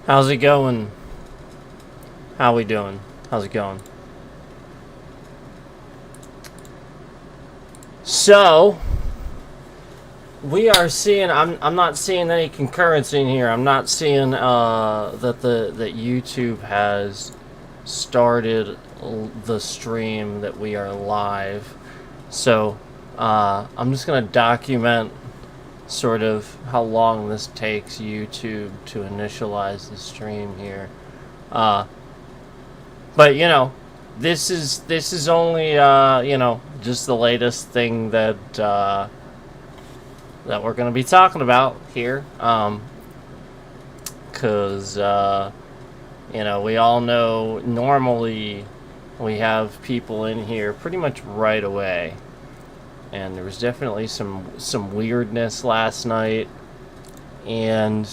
How's it going? How we doing? How's it going? So, we are seeing. I'm not seeing any concurrency in here. I'm not seeing that YouTube has started the stream that we are live. So, I'm just gonna document sort of how long this takes YouTube to initialize the stream here. Uh, but this is only just the latest thing that we're going to be talking about here. Because we all know normally we have people in here pretty much right away, and there was definitely some weirdness last night, and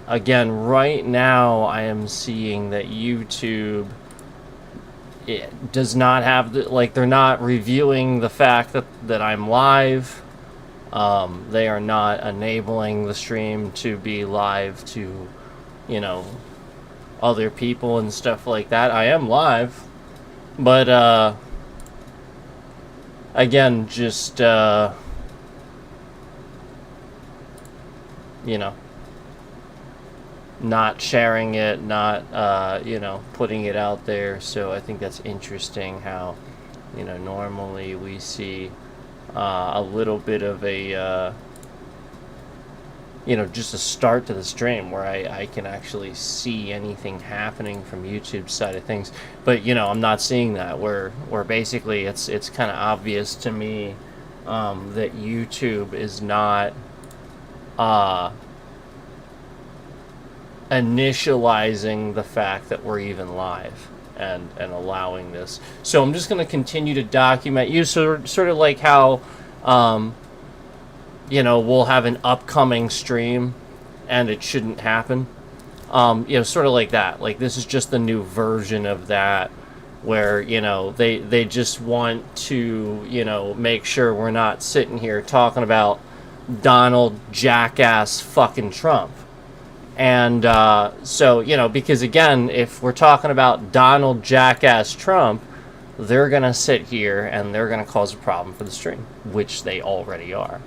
again, right now I am seeing that YouTube, it does not have they're not reviewing the fact that I'm live. They are not enabling the stream to be live to, you know, other people and stuff like that. I am live, but again, just you know, not sharing it, not putting it out there. So I think that's interesting how, normally we see a little bit of a just a start to the stream where I can actually see anything happening from YouTube's side of things. But I'm not seeing that, where basically it's kind of obvious to me that YouTube is not initializing the fact that we're even live and allowing this. So I'm just going to continue to document you, sort of like how we'll have an upcoming stream and it shouldn't happen. Sort of like that. Like, this is just the new version of that, where they just want to make sure we're not sitting here talking about Donald jackass fucking Trump. And so, because again, if we're talking about Donald jackass Trump, they're going to sit here and they're going to cause a problem for the stream, which they already are.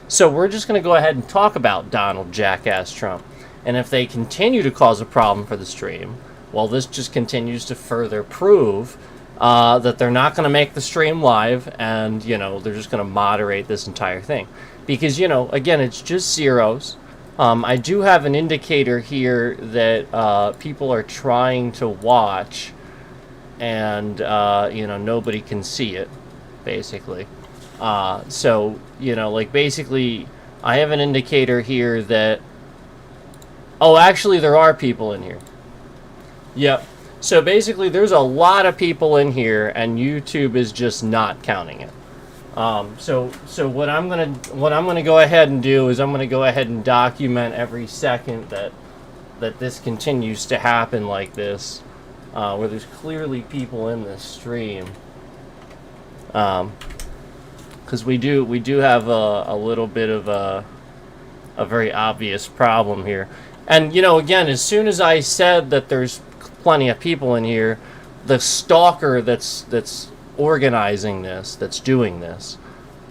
So we're just going to go ahead and talk about Donald jackass Trump. And if they continue to cause a problem for the stream, well, this just continues to further prove that they're not going to make the stream live, and, they're just going to moderate this entire thing. Because, again, it's just zeros. I do have an indicator here that people are trying to watch, and nobody can see it, basically. So basically, I have an indicator here that, oh, actually there are people in here. Yep. So basically, there's a lot of people in here, and YouTube is just not counting it. So what I'm gonna go ahead and do is I'm gonna go ahead and document every second that this continues to happen like this, where there's clearly people in this stream. Because we do have a little bit of a very obvious problem here, and again, as soon as I said that there's plenty of people in here, the stalker that's organizing this, that's doing this,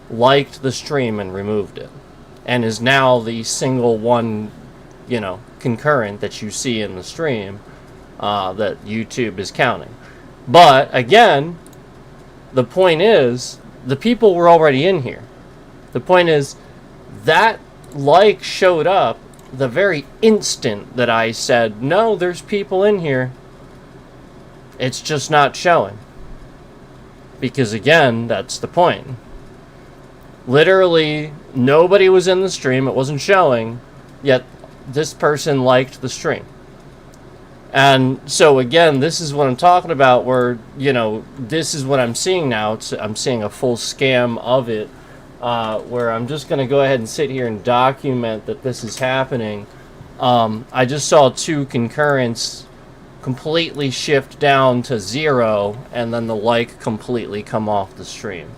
liked the stream and removed it, and is now the single one, concurrent that you see in the stream that YouTube is counting. But again, the point is, the people were already in here. The point is, that like showed up the very instant that I said, no, there's people in here. It's just not showing. Because again, that's the point. Literally, nobody was in the stream, it wasn't showing, yet this person liked the stream. And so again, this is what I'm talking about, where, this is what I'm seeing now. I'm seeing a full scam of it, where I'm just going to go ahead and sit here and document that this is happening. I just saw two concurrents completely shift down to 0, and then the like completely come off the stream.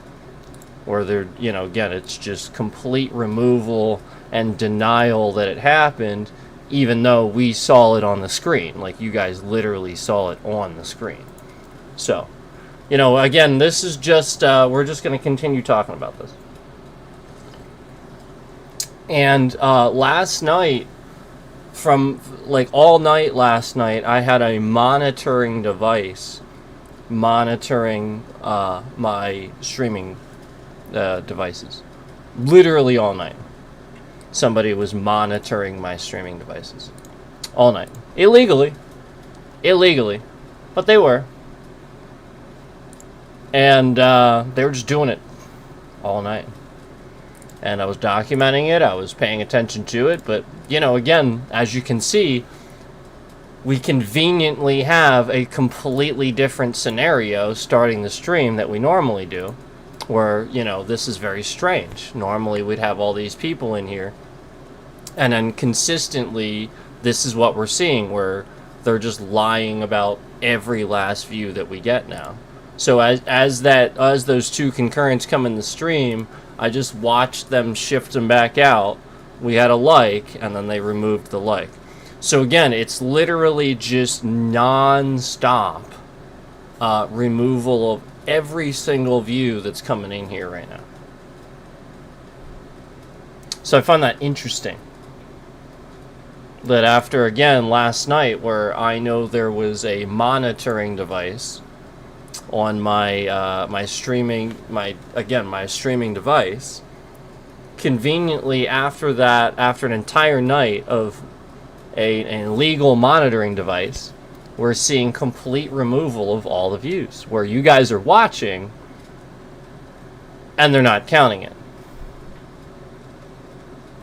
Where they're, again, it's just complete removal and denial that it happened. even though we saw it on the screen. Like, you guys literally saw it on the screen. So, you know, again, this is just, we're just going to continue talking about this. And last night, from like all night last night, I had a monitoring device monitoring my streaming devices. Literally all night. Somebody was monitoring my streaming devices. All night. Illegally. But they were. And they were just doing it all night. And I was documenting it, I was paying attention to it, but, you know, again, as you can see, we conveniently have a completely different scenario starting the stream that we normally do, where, you know, this is very strange. Normally we'd have all these people in here, and then consistently, this is what we're seeing, where they're just lying about every last view that we get now. So as those two concurrents come in the stream, I just watched them shift them back out. We had a like, and then they removed the like. So again, it's literally just non-stop removal of every single view that's coming in here right now. So I find that interesting. That after, again, last night, where I know there was a monitoring device on my streaming device, conveniently after that, after an entire night of an illegal monitoring device, we're seeing complete removal of all the views, where you guys are watching and they're not counting it.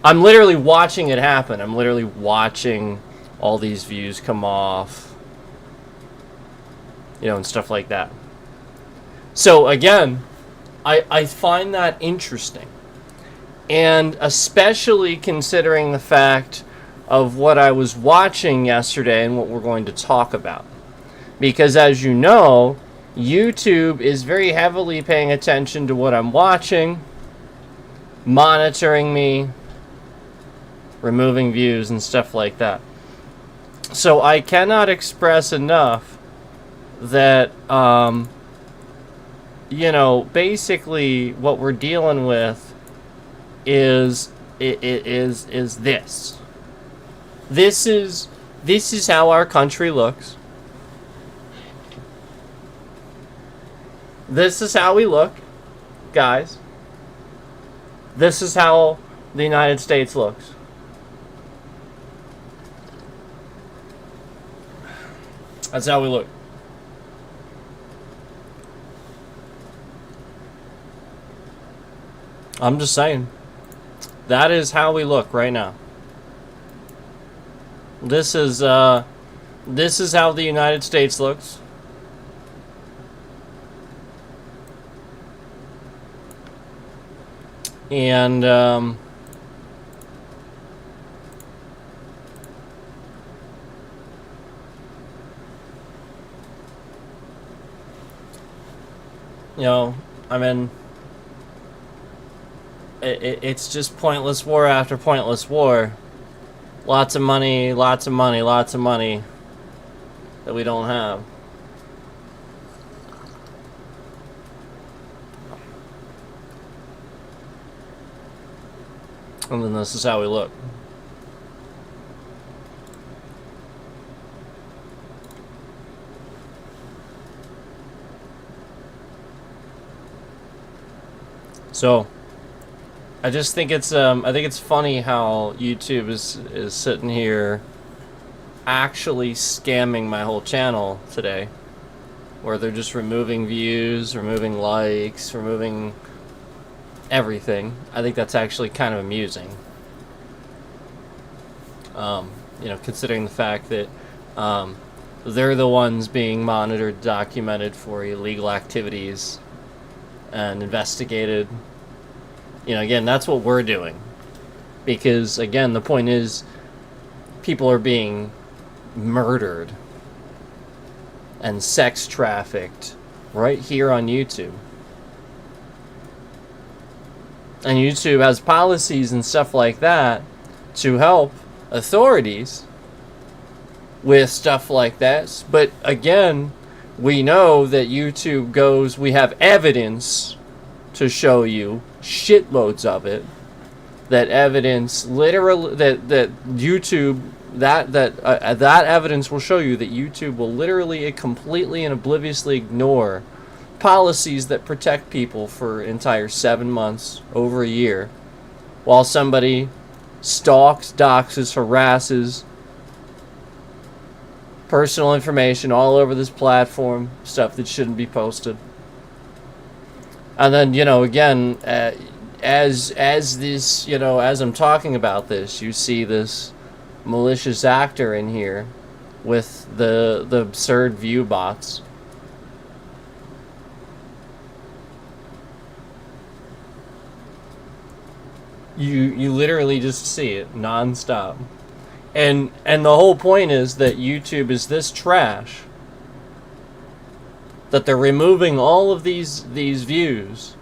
I'm literally watching it happen. I'm literally watching all these views come off, you know, and stuff like that. So again, I find that interesting. And especially considering the fact of what I was watching yesterday and what we're going to talk about. Because as you know, YouTube is very heavily paying attention to what I'm watching, monitoring me, removing views and stuff like that. So I cannot express enough that, you know, basically what we're dealing with is this. This is how our country looks. This is how we look, guys. This is how the United States looks. That's how we look. I'm just saying. That is how we look right now. This is how the United States looks. And you know, I mean, it's just pointless war after pointless war. Lots of money that we don't have. And then this is how we look. So I just think it's funny how YouTube is sitting here actually scamming my whole channel today, where they're just removing views, removing likes, removing everything. I think that's actually kind of amusing. You know, considering the fact that they're the ones being monitored, documented for illegal activities, and investigated. You know, again, that's what we're doing. Because, again, the point is, people are being murdered and sex trafficked right here on YouTube. And YouTube has policies and stuff like that to help authorities with stuff like that. But again, we know that YouTube goes, we have evidence to show you, shitloads of it, that evidence literally, that YouTube, that evidence will show you that YouTube will literally completely and obliviously ignore policies that protect people for entire 7 months, over a year, while somebody stalks, doxes, harasses personal information all over this platform, stuff that shouldn't be posted. And then, you know, again, as this, you know, as I'm talking about this, you see this malicious actor in here with the absurd view bots. You literally just see it nonstop. And the whole point is that YouTube is this trash that they're removing all of these views,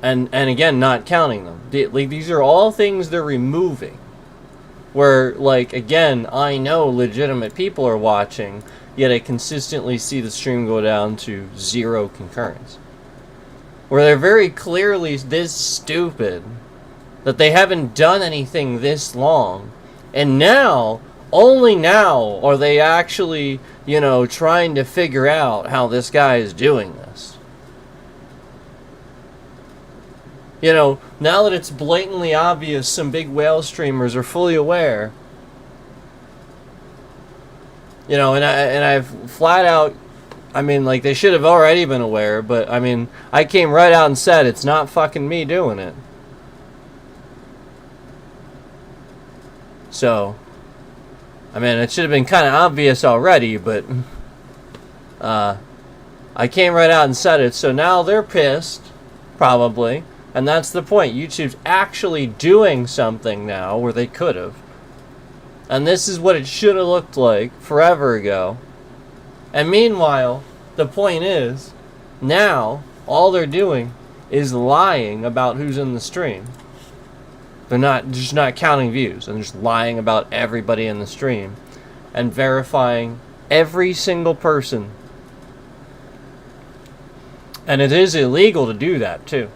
and again, not counting them. Like, these are all things they're removing, where, like, again, I know legitimate people are watching, yet I consistently see the stream go down to 0 concurrents, where they're very clearly this stupid that they haven't done anything this long. And now, only now, are they actually, you know, trying to figure out how this guy is doing this. You know, now that it's blatantly obvious, some big whale streamers are fully aware. You know, and I've flat out, I mean, like, they should have already been aware, but, I mean, I came right out and said, it's not fucking me doing it. So, I mean, it should have been kind of obvious already, but I came right out and said it, so now they're pissed, probably, and that's the point. YouTube's actually doing something now where they could have. And this is what it should have looked like forever ago. And meanwhile, the point is, now, all they're doing is lying about who's in the stream. They're just not counting views, and just lying about everybody in the stream, and verifying every single person. And it is illegal to do that too,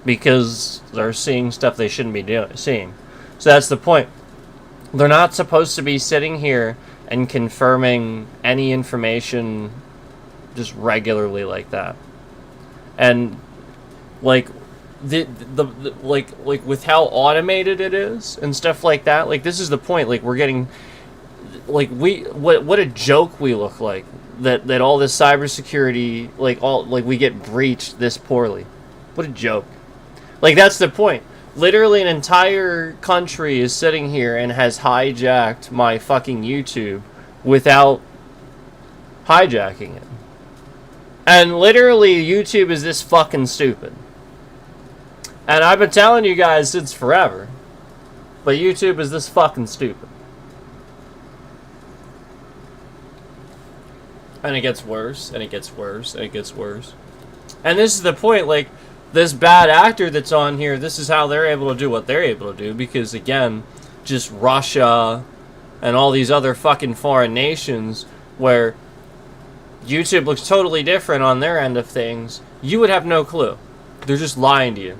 because they're seeing stuff they shouldn't be seeing. So that's the point. They're not supposed to be sitting here and confirming any information just regularly like that. And like the like with how automated it is and stuff like that, like, this is the point. Like, we're getting, like, what a joke we look like, that all this cybersecurity, like we get breached this poorly. What a joke. Like, that's the point. Literally an entire country is sitting here and has hijacked my fucking YouTube without hijacking it. And literally YouTube is this fucking stupid. And I've been telling you guys since forever, but YouTube is this fucking stupid. And it gets worse, and it gets worse, and it gets worse. And this is the point, like, this bad actor that's on here, this is how they're able to do what they're able to do, because, again, just Russia and all these other fucking foreign nations where YouTube looks totally different on their end of things, you would have no clue. They're just lying to you.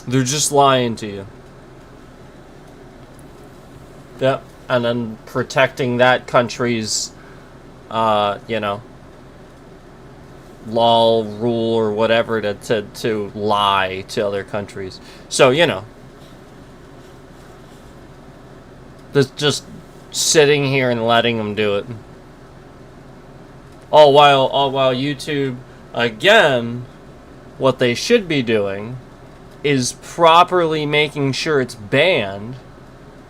They're just lying to you. Yep. And then protecting that country's, you know, law, rule, or whatever to lie to other countries. So, you know, just sitting here and letting them do it. All while YouTube, again, what they should be doing is properly making sure it's banned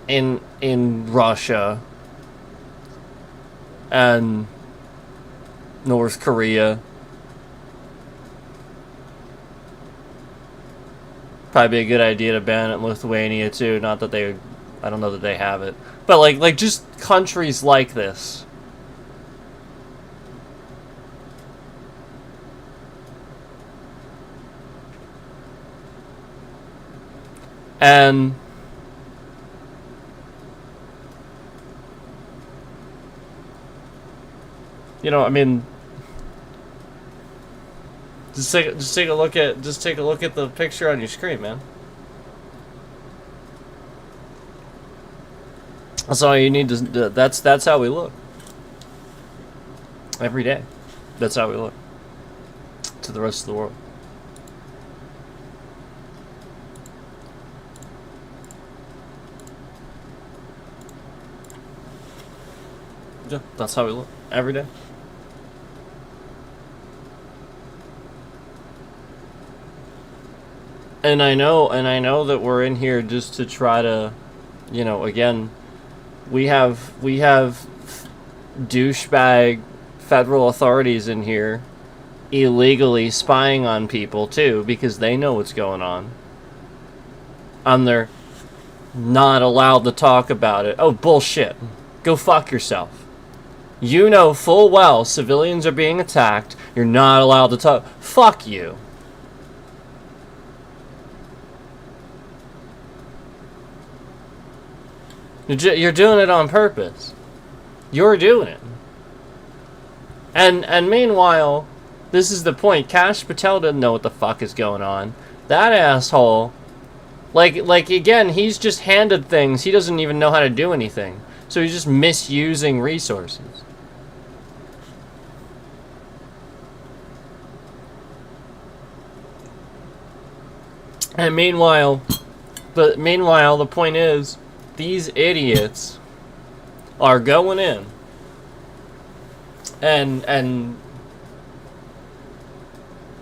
in Russia and North Korea. Probably be a good idea to ban it in Lithuania too. Not that they, I don't know that they have it, but like just countries like this. And you know, I mean, just take a look at the picture on your screen, man. That's all you need to. That's how we look every day. That's how we look to the rest of the world. Yeah, that's how we look every day. And I know that we're in here just to try to, you know, again, we have douchebag federal authorities in here illegally spying on people too, because they know what's going on. And they're not allowed to talk about it. Oh, bullshit. Go fuck yourself. You know full well civilians are being attacked. You're not allowed to talk. Fuck you. You're doing it on purpose. You're doing it. And meanwhile, this is the point. Kash Patel doesn't know what the fuck is going on. That asshole, like again, he's just handed things. He doesn't even know how to do anything. So he's just misusing resources. And meanwhile, the point is, these idiots are going in and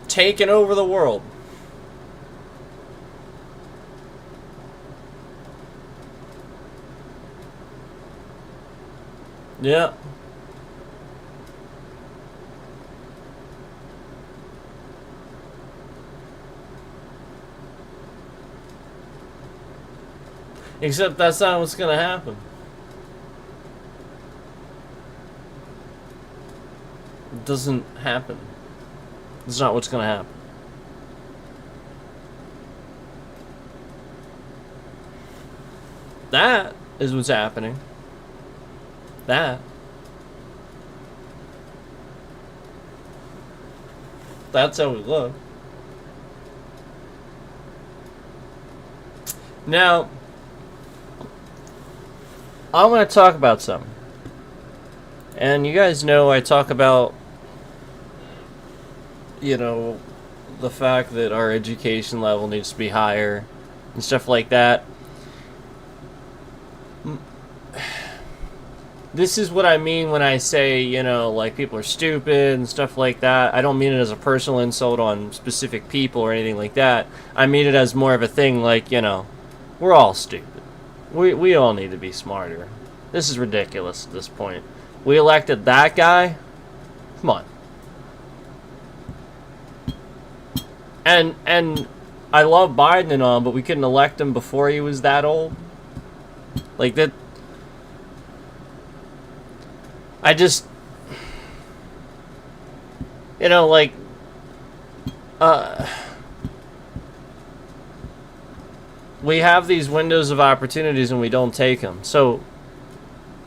taking over the world. Yeah. Except that's not what's gonna happen. It doesn't happen. It's not what's gonna happen. That is what's happening. That's how we look. Now, I want to talk about something. And you guys know I talk about, you know, the fact that our education level needs to be higher and stuff like that. This is what I mean when I say, you know, like, people are stupid and stuff like that. I don't mean it as a personal insult on specific people or anything like that. I mean it as more of a thing like, you know, we're all stupid. We all need to be smarter. This is ridiculous at this point. We elected that guy? Come on. And I love Biden and all, but we couldn't elect him before he was that old? Like, that... I just... You know, like... we have these windows of opportunities and we don't take them. So,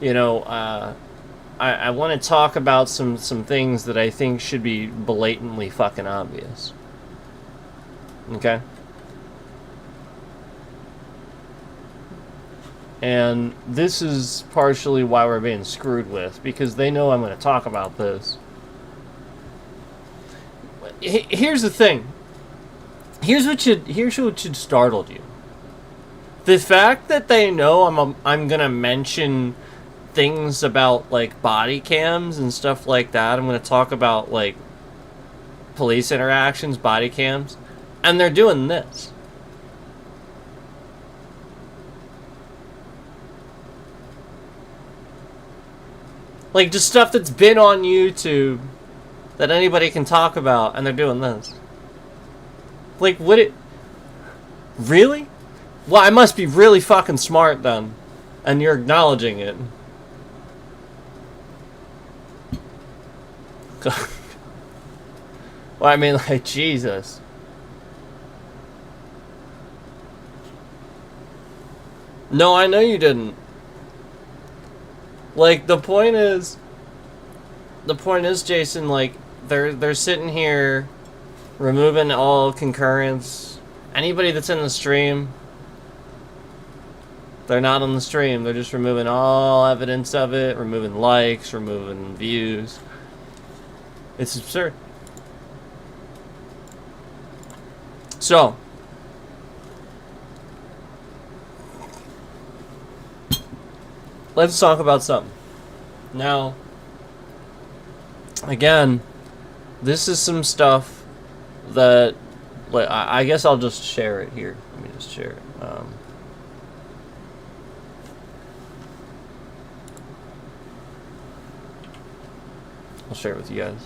you know, I want to talk about some things that I think should be blatantly fucking obvious. Okay? And this is partially why we're being screwed with, because they know I'm going to talk about this. Here's the thing. Here's what should startle you. The fact that they know I'm gonna mention things about, like, body cams and stuff like that. I'm gonna talk about, like, police interactions, body cams, and they're doing this. Like, just stuff that's been on YouTube that anybody can talk about, and they're doing this. Like, would it... Really? Well, I must be really fucking smart then. And you're acknowledging it. Well, I mean, like, Jesus. No, I know you didn't. Like, the point is, Jason, like, they're sitting here removing all concurrence. Anybody that's in the stream, they're not on the stream. They're just removing all evidence of it, removing likes, removing views. It's absurd. So, let's talk about something. Now, again, this is some stuff that, like, I guess I'll just share it here. Let me just share it. I'll share it with you guys.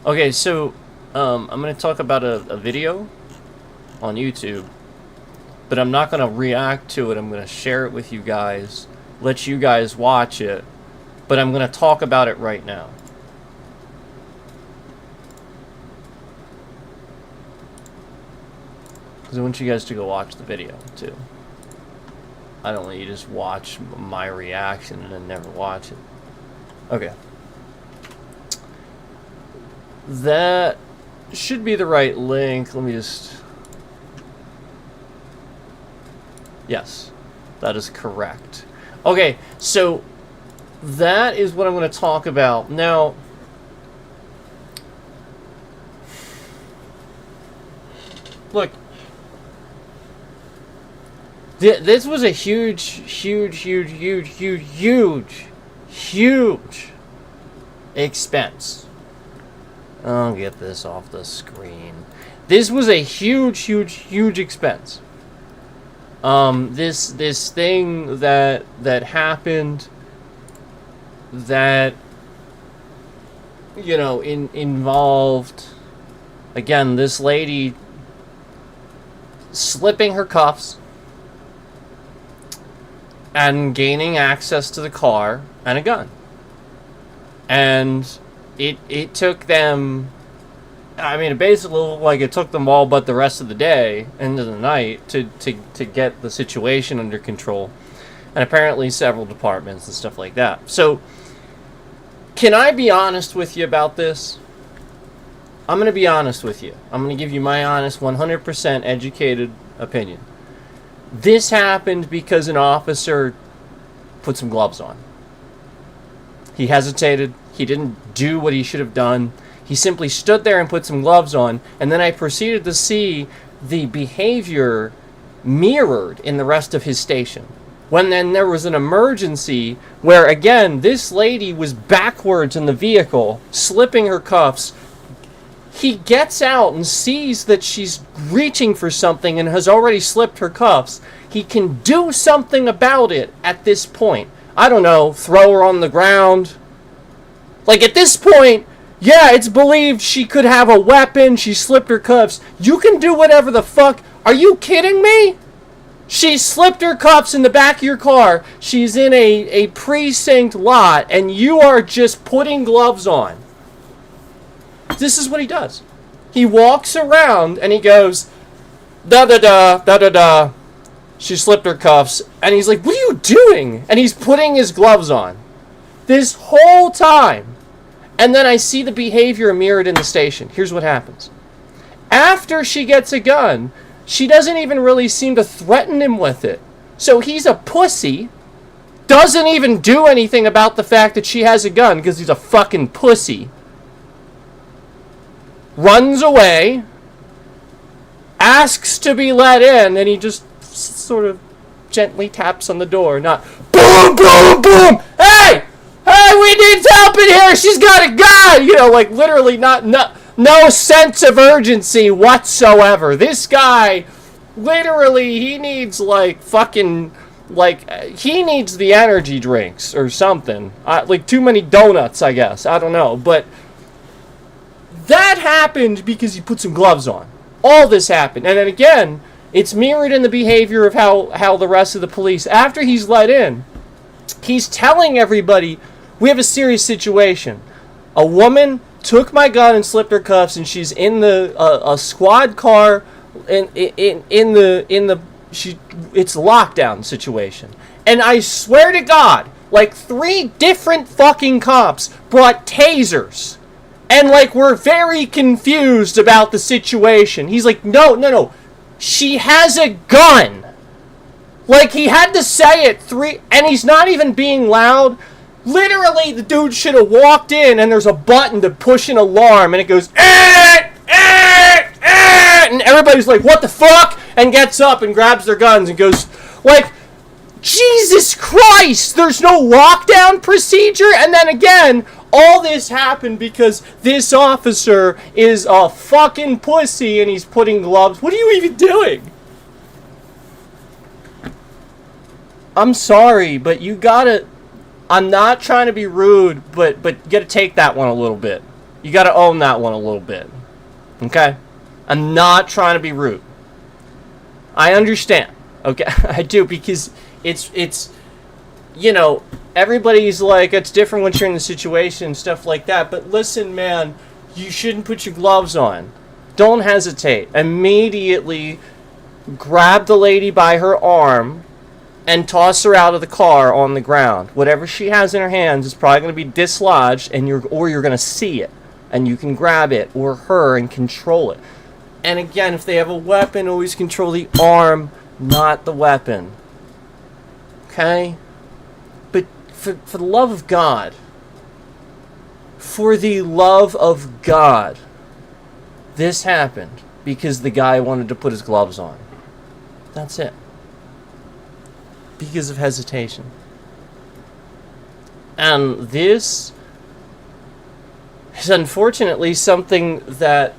Okay, so I'm going to talk about a video on YouTube, but I'm not going to react to it. I'm going to share it with you guys, let you guys watch it, but I'm going to talk about it right now. Because I want you guys to go watch the video, too. I don't want you to just watch my reaction and then never watch it. Okay. That should be the right link. Let me just... Yes, that is correct. Okay, so that is what I'm going to talk about. Now, look, this was a huge expense. I'll get this off the screen. This was a huge expense. This thing that happened that, you know, involved, again, this lady slipping her cuffs and gaining access to the car and a gun. And it took them, I mean, it basically looked like it took them all but the rest of the day into the night to get the situation under control. And apparently several departments and stuff like that. So, can I be honest with you about this? I'm going to be honest with you. I'm going to give you my honest, 100% educated opinion. This happened because an officer put some gloves on. He hesitated. He didn't do what he should have done. He simply stood there and put some gloves on, and then I proceeded to see the behavior mirrored in the rest of his station. When then there was an emergency where, again, this lady was backwards in the vehicle, slipping her cuffs. He gets out and sees that she's reaching for something and has already slipped her cuffs. He can do something about it at this point. I don't know, throw her on the ground. Like, at this point, yeah, it's believed she could have a weapon. She slipped her cuffs. You can do whatever the fuck. Are you kidding me? She slipped her cuffs in the back of your car. She's in a precinct lot, and you are just putting gloves on. This is what he does. He walks around, and he goes, da-da-da, da-da-da. She slipped her cuffs. And he's like, what are you doing? And he's putting his gloves on. This whole time. And then I see the behavior mirrored in the station. Here's what happens. After she gets a gun, she doesn't even really seem to threaten him with it. So he's a pussy. Doesn't even do anything about the fact that she has a gun because he's a fucking pussy. Runs away. Asks to be let in. And he just sort of gently taps on the door. Not boom, boom, boom. Hey! Hey, we need help in here. She's got a gun. You know, like literally no sense of urgency whatsoever. This guy, literally, he needs like fucking, like, he needs the energy drinks or something. Like too many donuts, I guess. I don't know. But that happened because he put some gloves on. All this happened. And then again, it's mirrored in the behavior of how the rest of the police, after he's let in, he's telling everybody, we have a serious situation. A woman took my gun and slipped her cuffs, and she's in the a squad car in the it's lockdown situation. And I swear to God, like 3 different fucking cops brought tasers. And like we're very confused about the situation. He's like, no. She has a gun. Like he had to say it 3, and he's not even being loud. Literally, the dude should have walked in, and there's a button to push an alarm, and it goes, and everybody's like, what the fuck? And gets up and grabs their guns and goes, like, Jesus Christ, there's no lockdown procedure? And then again, all this happened because this officer is a fucking pussy, and he's putting gloves. What are you even doing? I'm sorry, but you gotta... I'm not trying to be rude, but you gotta take that one a little bit. You gotta own that one a little bit. Okay? I'm not trying to be rude. I understand. Okay? I do, because it's you know, everybody's like, it's different when you're in the situation and stuff like that. But listen, man, you shouldn't put your gloves on. Don't hesitate. Immediately grab the lady by her arm and toss her out of the car on the ground. Whatever she has in her hands is probably going to be dislodged, and you're going to see it, and you can grab it or her and control it. And again, if they have a weapon, always control the arm, not the weapon. Okay? But for the love of God, this happened because the guy wanted to put his gloves on. That's it. Because of hesitation. And this is unfortunately something that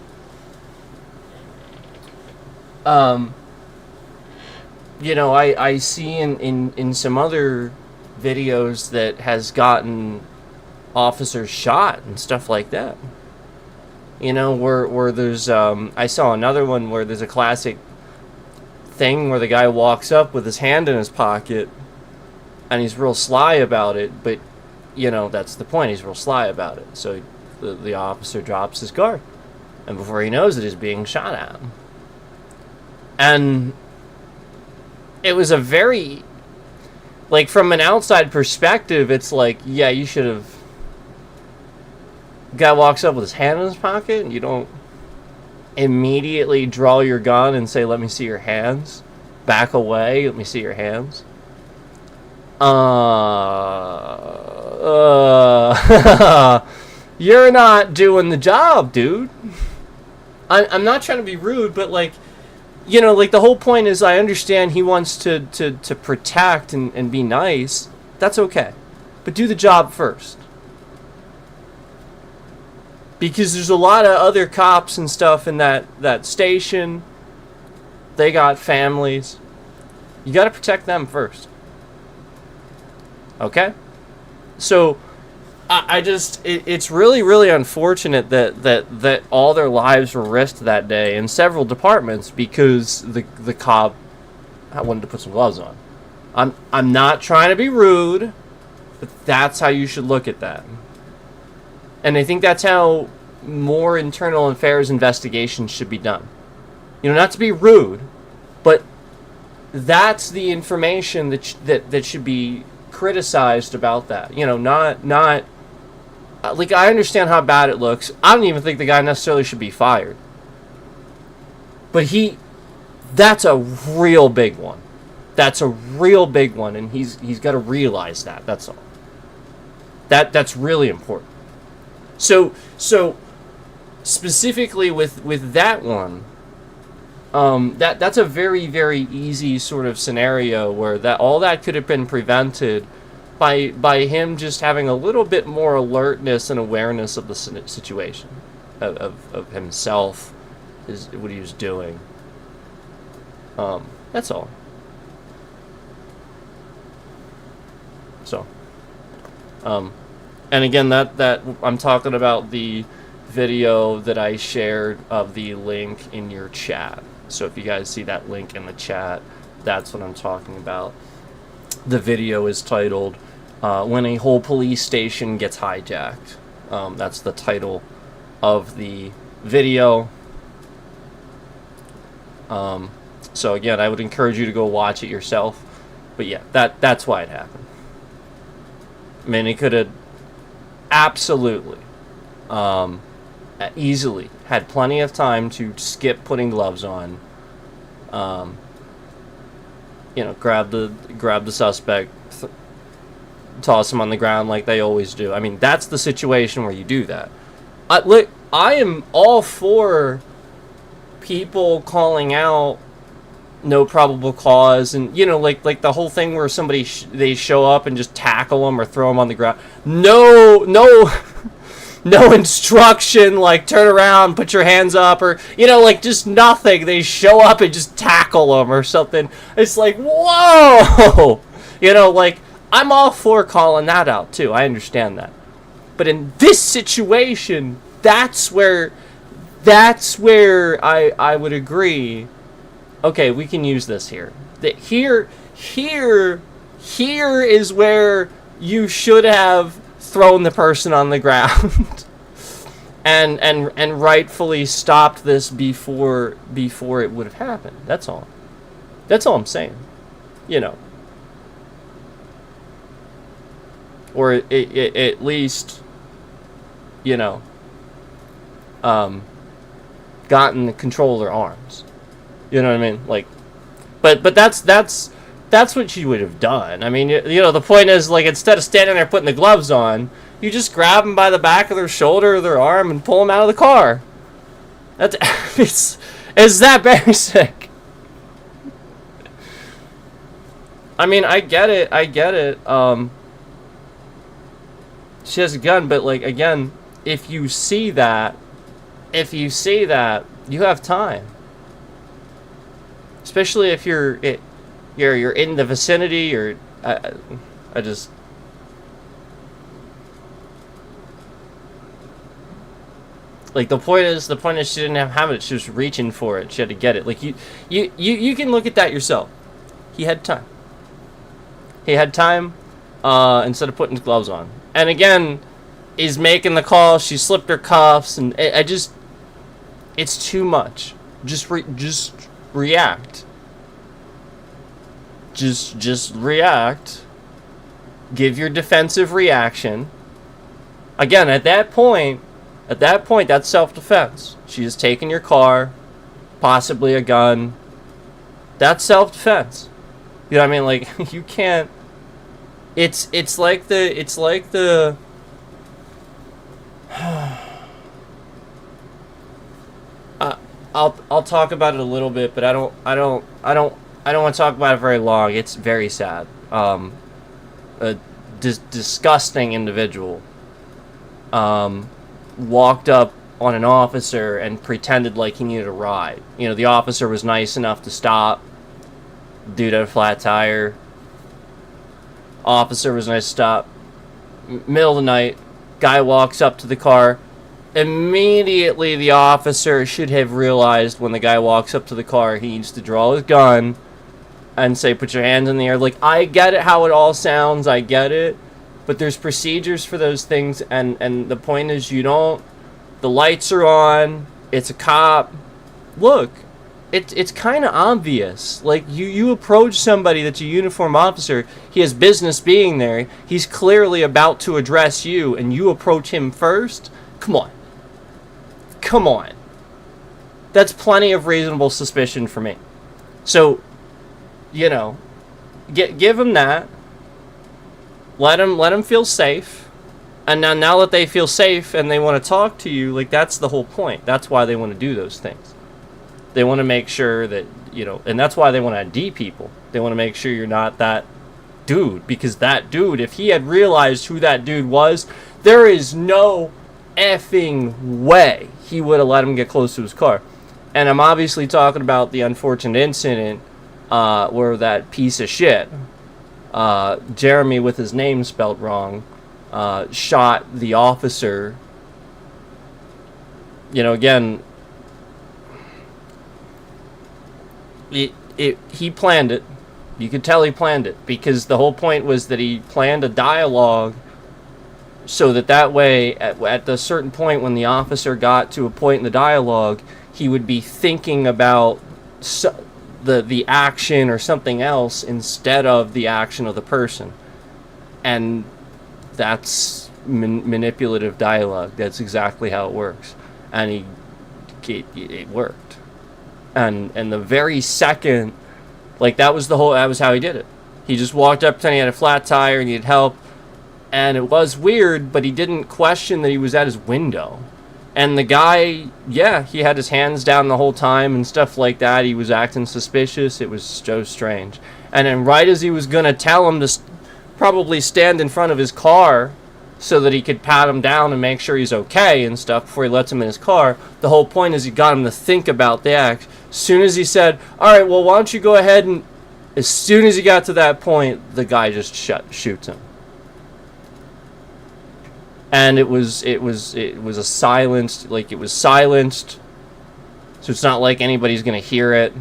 you know, I see in some other videos that has gotten officers shot and stuff like that. You know, where there's I saw another one where there's a classic thing where the guy walks up with his hand in his pocket and he's real sly about it, but you know, that's the point, he's real sly about it. So the officer drops his guard, and before he knows it, he's being shot at. And it was a very, like, from an outside perspective, it's like, yeah, you should have. Guy walks up with his hand in his pocket, and you don't immediately draw your gun and say, let me see your hands. Back away, let me see your hands. You're not doing the job, dude. I'm not trying to be rude, but like, you know, like the whole point is, I understand he wants to protect and be nice. That's okay. But do the job first. Because there's a lot of other cops and stuff in that station. They got families. You got to protect them first. Okay? So, I just... It's really, really unfortunate that all their lives were risked that day in several departments because the cop wanted to put some gloves on. I'm not trying to be rude, but that's how you should look at that. And I think that's how more internal affairs investigations should be done. You know, not to be rude, but that's the information that should be criticized about that. You know, not like, I understand how bad it looks. I don't even think the guy necessarily should be fired. But that's a real big one. That's a real big one, and he's got to realize that. That's all. That's really important. So specifically with that one, that's a very, very easy sort of scenario where all that could have been prevented by him just having a little bit more alertness and awareness of the situation, of himself, what he was doing. That's all. So, and again, that I'm talking about the video that I shared of the link in your chat. So if you guys see that link in the chat, that's what I'm talking about. The video is titled "When a Whole Police Station Gets Hijacked." That's the title of the video. So again, I would encourage you to go watch it yourself. But yeah, that's why it happened. I mean, he could have absolutely, easily had plenty of time to skip putting gloves on. Grab the suspect, toss him on the ground like they always do. I mean, that's the situation where you do that. I am all for people calling out no probable cause, and like the whole thing where somebody they show up and just tackle them or throw them on the ground. No no instruction like turn around, put your hands up, or like just nothing. They show up and just tackle them or something. It's like, whoa. Like, I'm all for calling that out too. I understand that. But in this situation, that's where I would agree. Okay, we can use this here. Here is where you should have thrown the person on the ground and rightfully stopped this before it would have happened. That's all I'm saying. Or at least gotten the control of their arms. You know what I mean? Like, but that's what you would have done. I mean, the point is, like, instead of standing there putting the gloves on, you just grab them by the back of their shoulder or their arm and pull them out of the car. It's that basic. I mean, I get it. She has a gun, but, like, again, if you see that, you have time. Especially if you're in the vicinity, or I just. Like, the point is she didn't have it. She was reaching for it. She had to get it. Like, you can look at that yourself. He had time. Instead of putting his gloves on. And again, he's making the call. She slipped her cuffs, and it's too much. Just react. Just react. Give your defensive reaction. Again, at that point, that's self-defense. She has taken your car, possibly a gun. That's self-defense. You know what I mean? Like, you can't. It's like the. I'll talk about it a little bit, but I don't want to talk about it very long. It's very sad. A disgusting individual walked up on an officer and pretended like he needed a ride. The officer was nice enough to stop. Dude had a flat tire. Officer was nice to stop. Middle of the night, guy walks up to the car. Immediately, the officer should have realized when the guy walks up to the car, he needs to draw his gun and say, put your hands in the air. Like, I get it how it all sounds, I get it, but there's procedures for those things, and the point is the lights are on, it's a cop. Look, it's kind of obvious. Like, you approach somebody that's a uniformed officer, he has business being there, he's clearly about to address you, and you approach him first? Come on. That's plenty of reasonable suspicion for me. So, give him that. Let him feel safe. And now that they feel safe and they want to talk to you, like, that's the whole point. That's why they want to do those things. They want to make sure that, and that's why they want to ID people. They want to make sure you're not that dude. Because that dude, if he had realized who that dude was, there is no effing way he would have let him get close to his car. And I'm obviously talking about the unfortunate incident where that piece of shit, Jeremy with his name spelled wrong, shot the officer. Again, he planned it. You could tell he planned it, because the whole point was that he planned a dialogue so that way, at the certain point when the officer got to a point in the dialogue, he would be thinking about the action or something else instead of the action of the person. And that's manipulative dialogue. That's exactly how it works. And it worked. And the very second, like, that was how he did it. He just walked up, pretending he had a flat tire and needed help. And it was weird, but he didn't question that he was at his window. And the guy, yeah, he had his hands down the whole time and stuff like that. He was acting suspicious. It was so strange. And then right as he was going to tell him to probably stand in front of his car so that he could pat him down and make sure he's okay and stuff before he lets him in his car, the whole point is he got him to think about the act. As soon as he said, all right, well, why don't you go ahead, and as soon as he got to that point, the guy just shoots him. And it was a silenced, like, it was silenced, so it's not like anybody's gonna hear it.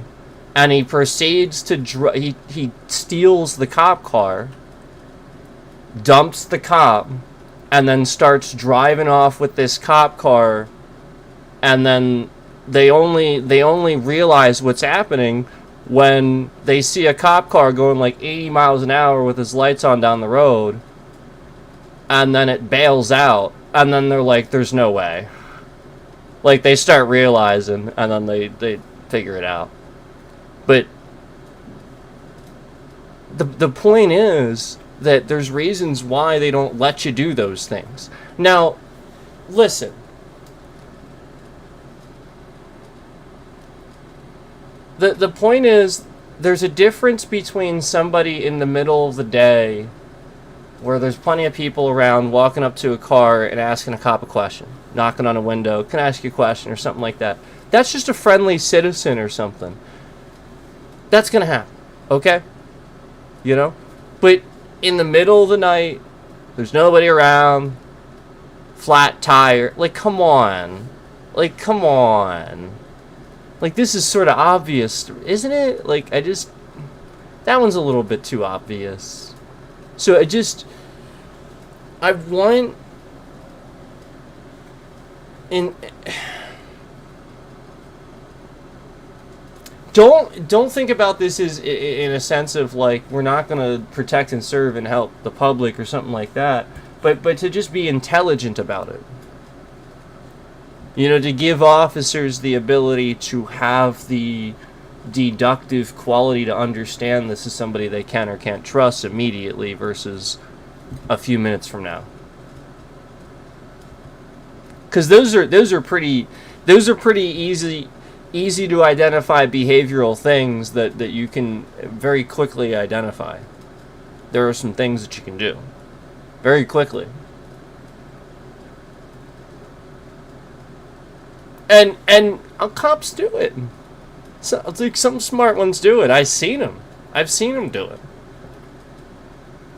And he proceeds to he steals the cop car, dumps the cop, and then starts driving off with this cop car. And then they only realize what's happening when they see a cop car going like 80 miles an hour with his lights on down the road. And then it bails out, and then they're like, there's no way. Like, they start realizing, and then they figure it out. But the point is that there's reasons why they don't let you do those things. Now, listen. The point is, there's a difference between somebody in the middle of the day where there's plenty of people around walking up to a car and asking a cop a question, knocking on a window, can I ask you a question, or something like that. That's just a friendly citizen or something. That's going to happen, okay? You know? But in the middle of the night, there's nobody around, flat tire, like, come on. Like, come on. Like, this is sort of obvious, isn't it? Like, that one's a little bit too obvious. So I want don't think about this as in a sense of like we're not going to protect and serve and help the public or something like that, but to just be intelligent about it. You know, to give officers the ability to have the deductive quality to understand this is somebody they can or can't trust immediately versus a few minutes from now. Because those are pretty easy to identify behavioral things that you can very quickly identify. There are some things that you can do very quickly. And cops do it. So, like, some smart ones do it. I've seen them do it.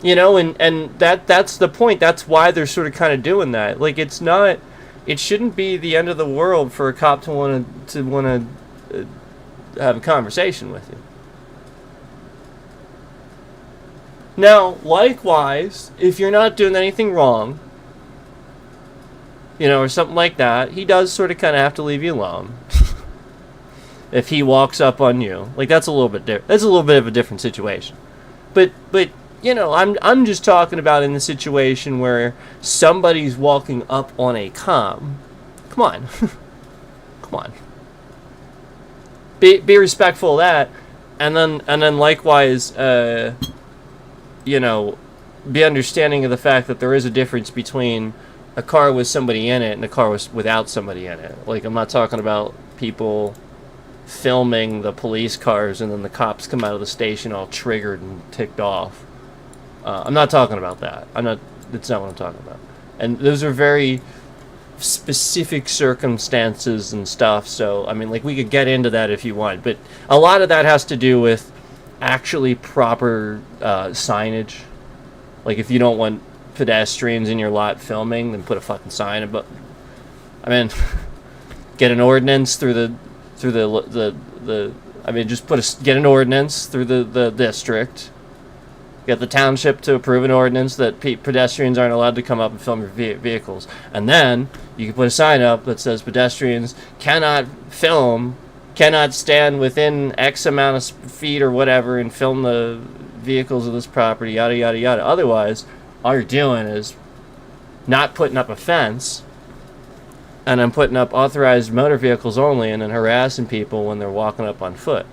You know, and that's the point. That's why they're sort of kind of doing that. Like, it shouldn't be the end of the world for a cop to want to have a conversation with you. Now, likewise, if you're not doing anything wrong, you know, or something like that, he does sort of kind of have to leave you alone. If he walks up on you, like, that's a little bit of a different situation. But you know, I'm just talking about in the situation where somebody's walking up on a cop. Come on. Come on. Be respectful of that, and then likewise, you know, be understanding of the fact that there is a difference between a car with somebody in it and a car without somebody in it. Like, I'm not talking about people filming the police cars and then the cops come out of the station all triggered and ticked off. I'm not talking about that. That's not what I'm talking about. And those are very specific circumstances and stuff. So, I mean, like, we could get into that if you want. But a lot of that has to do with actually proper signage. Like, if you don't want pedestrians in your lot filming, then put a fucking sign above. I mean, get an ordinance through the I mean, just get an ordinance through the district Get the township to approve an ordinance that pedestrians aren't allowed to come up and film your vehicles. And then you can put a sign up that says pedestrians cannot cannot stand within X amount of feet or whatever and film the vehicles of this property, yada, yada, yada. Otherwise, all you're doing is not putting up a fence and then putting up authorized motor vehicles only and then harassing people when they're walking up on foot.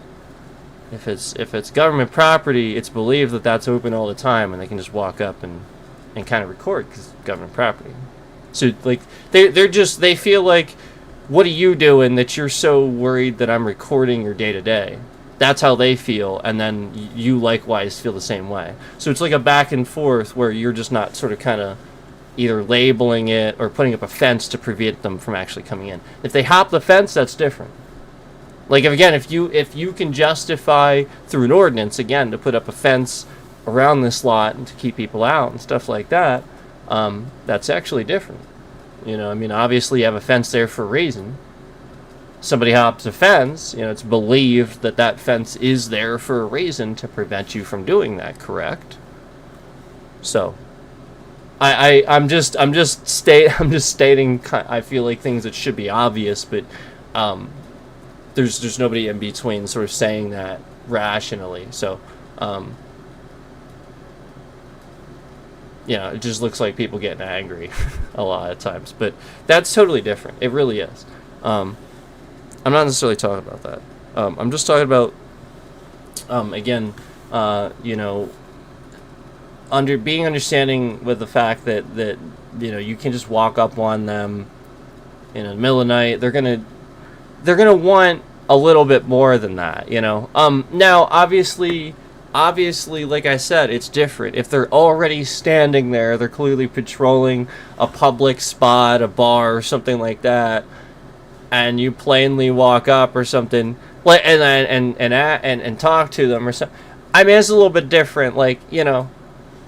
If it's government property, it's believed that that's open all the time, and they can just walk up and kind of record because it's government property. So like they feel like, what are you doing that you're so worried that I'm recording your day to day? That's how they feel, and then you likewise feel the same way. So it's like a back and forth where you're just not sort of kind of either labeling it or putting up a fence to prevent them from actually coming in. If they hop the fence, that's different. Like, again, if you can justify through an ordinance, again, to put up a fence around this lot and to keep people out and stuff like that, that's actually different. You know, I mean, obviously you have a fence there for a reason. Somebody hops a fence, you know, it's believed that that fence is there for a reason to prevent you from doing that, correct? So, I'm just stating, I feel like things that should be obvious, but, there's nobody in between sort of saying that rationally. So, you know, it just looks like people getting angry a lot of times. But that's totally different. It really is. I'm not necessarily talking about that. I'm just talking about, again, you know, being understanding with the fact that you know, you can just walk up on them in the middle of the night. They're gonna want a little bit more than that, you know. Now, obviously, like I said, it's different. If they're already standing there, they're clearly patrolling a public spot, a bar, or something like that, and you plainly walk up or something, and talk to them or something. I mean, it's a little bit different. Like, you know,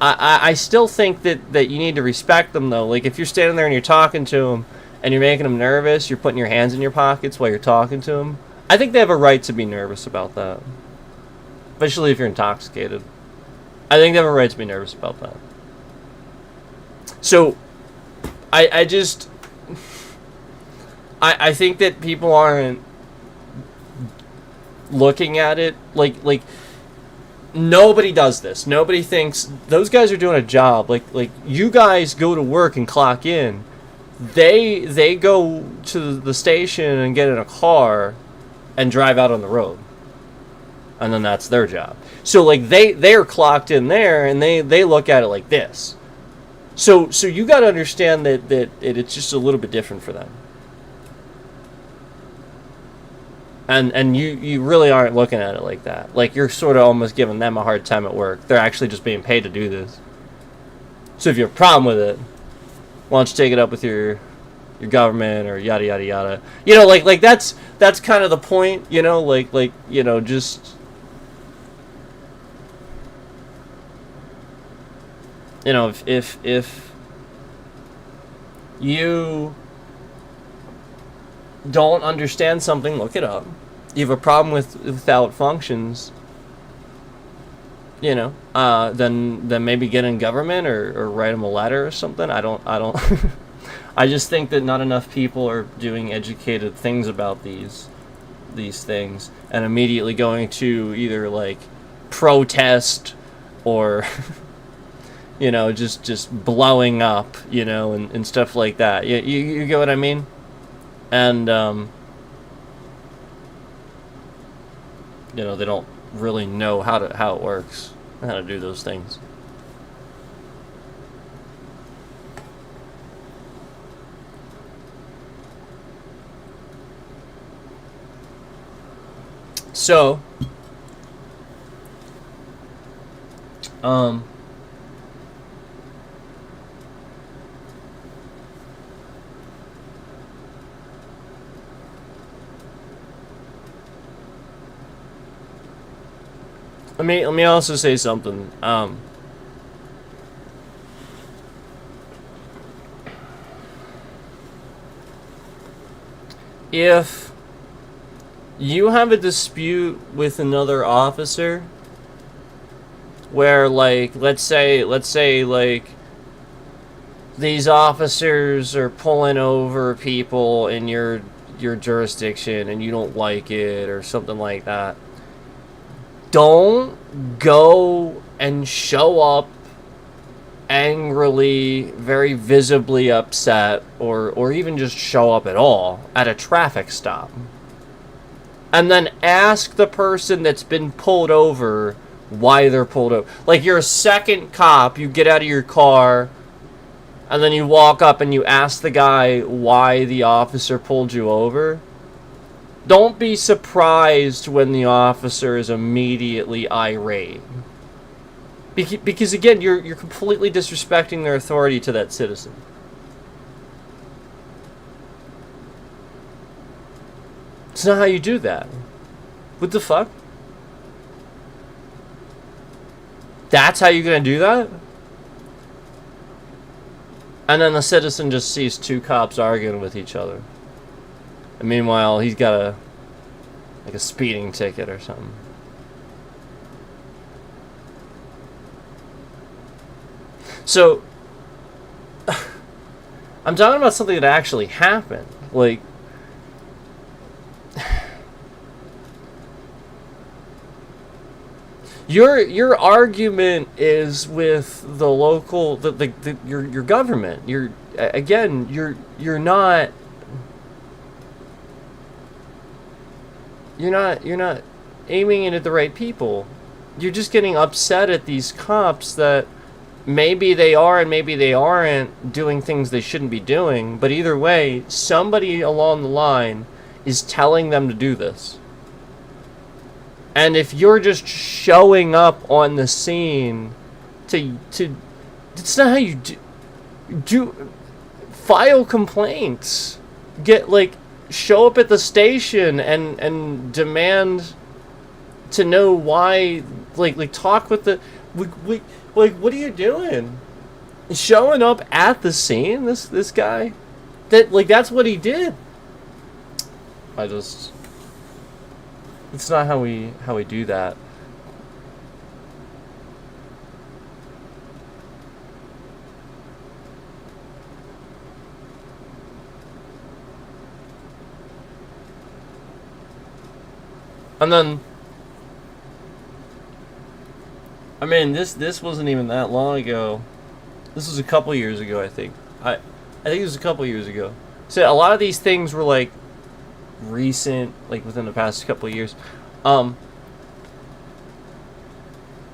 I still think that you need to respect them, though. Like, if you're standing there and you're talking to them, and you're making them nervous, you're putting your hands in your pockets while you're talking to them, I think they have a right to be nervous about that. Especially if you're intoxicated. I think they have a right to be nervous about that. So, I think that people aren't looking at it like nobody does this. Nobody thinks those guys are doing a job. Like you guys go to work and clock in. They go to the station and get in a car and drive out on the road. And then that's their job. So like they're clocked in there and they look at it like this. So you got to understand that it's just a little bit different for them. And you really aren't looking at it like that. Like, you're sort of almost giving them a hard time at work. They're actually just being paid to do this. So if you have a problem with it, why don't you take it up with your government or yada yada yada. You know, like that's kind of the point. You know, like you know, just, you know, if you don't understand something, look it up. You have a problem with how it functions, you know, then maybe get in government or write them a letter or something. I don't I just think that not enough people are doing educated things about these things and immediately going to either like protest or you know, just blowing up, you know, and stuff like that. You get what I mean? And you know, they don't really know how it works, how to do those things. So, let me also say something. If you have a dispute with another officer, where, like, let's say like these officers are pulling over people in your jurisdiction and you don't like it or something like that. Don't go and show up angrily, very visibly upset, or even just show up at all at a traffic stop. And then ask the person that's been pulled over why they're pulled over. Like, you're a second cop, you get out of your car, and then you walk up and you ask the guy why the officer pulled you over. Don't be surprised when the officer is immediately irate. Because again, you're completely disrespecting their authority to that citizen. It's not how you do that. What the fuck? That's how you're gonna do that? And then the citizen just sees two cops arguing with each other. And meanwhile, he's got a speeding ticket or something. So, I'm talking about something that actually happened. Like, your argument is with the local, your government. You're not aiming it at the right people. You're just getting upset at these cops that maybe they are and maybe they aren't doing things they shouldn't be doing, but either way, somebody along the line is telling them to do this. And if you're just showing up on the scene to it's not how you do file complaints. Show up at the station and demand to know why, talk with the what are you doing? Showing up at the scene, this guy? That's what he did. It's not how we do that. And then, I mean, this wasn't even that long ago. This was a couple years ago, I think. I think it was a couple years ago. So a lot of these things were recent, within the past couple of years. I'm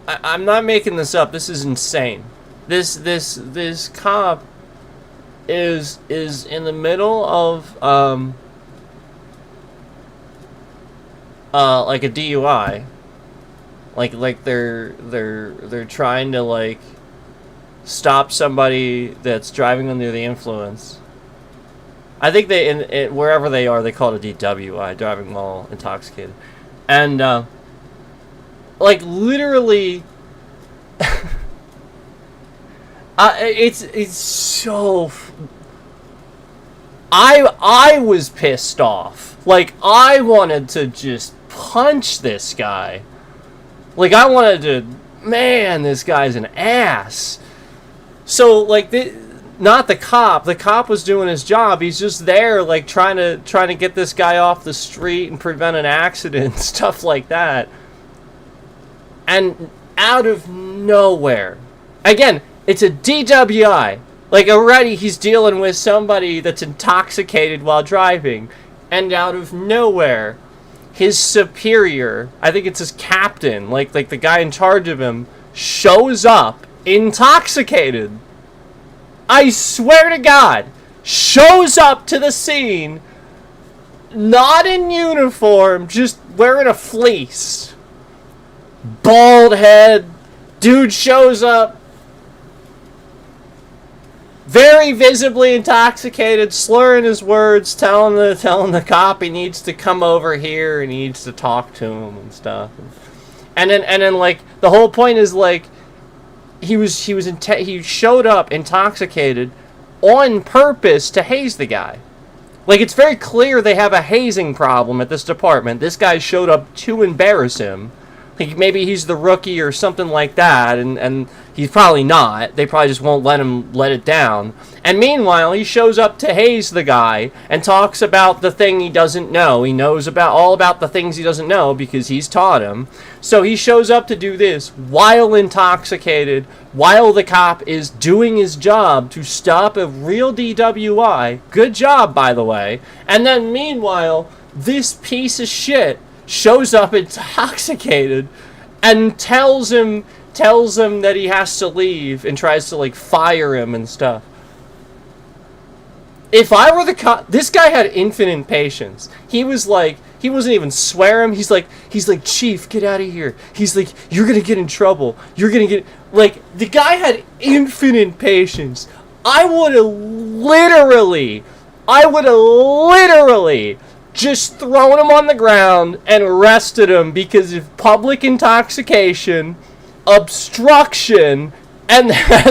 not making this up. This is insane. This cop is in the middle of a DUI. They're trying to stop somebody that's driving under the influence. I think they wherever they are, they call it a DWI, driving while intoxicated, and literally, it's so. I was pissed off. I wanted to just punch this guy. I wanted to, man, this guy's an ass. So not the cop. The cop was doing his job. He's just there, trying to get this guy off the street and prevent an accident, stuff like that. And out of nowhere, again, it's a DWI. Already he's dealing with somebody that's intoxicated while driving, and out of nowhere, his superior, I think it's his captain, the guy in charge of him, shows up intoxicated. I swear to God, shows up to the scene, not in uniform, just wearing a fleece. Bald head, dude shows up, very visibly intoxicated, slurring his words, telling the cop he needs to come over here and he needs to talk to him and stuff. And then the whole point is he showed up intoxicated on purpose to haze the guy. It's very clear they have a hazing problem at this department. This guy showed up to embarrass him, Like, maybe he's the rookie or something like that, and he's probably not. They probably just won't let him let it down. And meanwhile, he shows up to haze the guy and talks about the thing he doesn't know. He knows all about the things he doesn't know because he's taught him. So he shows up to do this while intoxicated, while the cop is doing his job to stop a real DWI. Good job, by the way. And then meanwhile, this piece of shit shows up intoxicated and tells him that he has to leave and tries to like fire him and stuff. If I were the cop, this guy had infinite patience. He wasn't even swearing. He's like, Chief, get out of here. He's like, you're gonna get in trouble. You're gonna get, like, the guy had infinite patience. I would have literally just thrown him on the ground and arrested him because of public intoxication, obstruction, and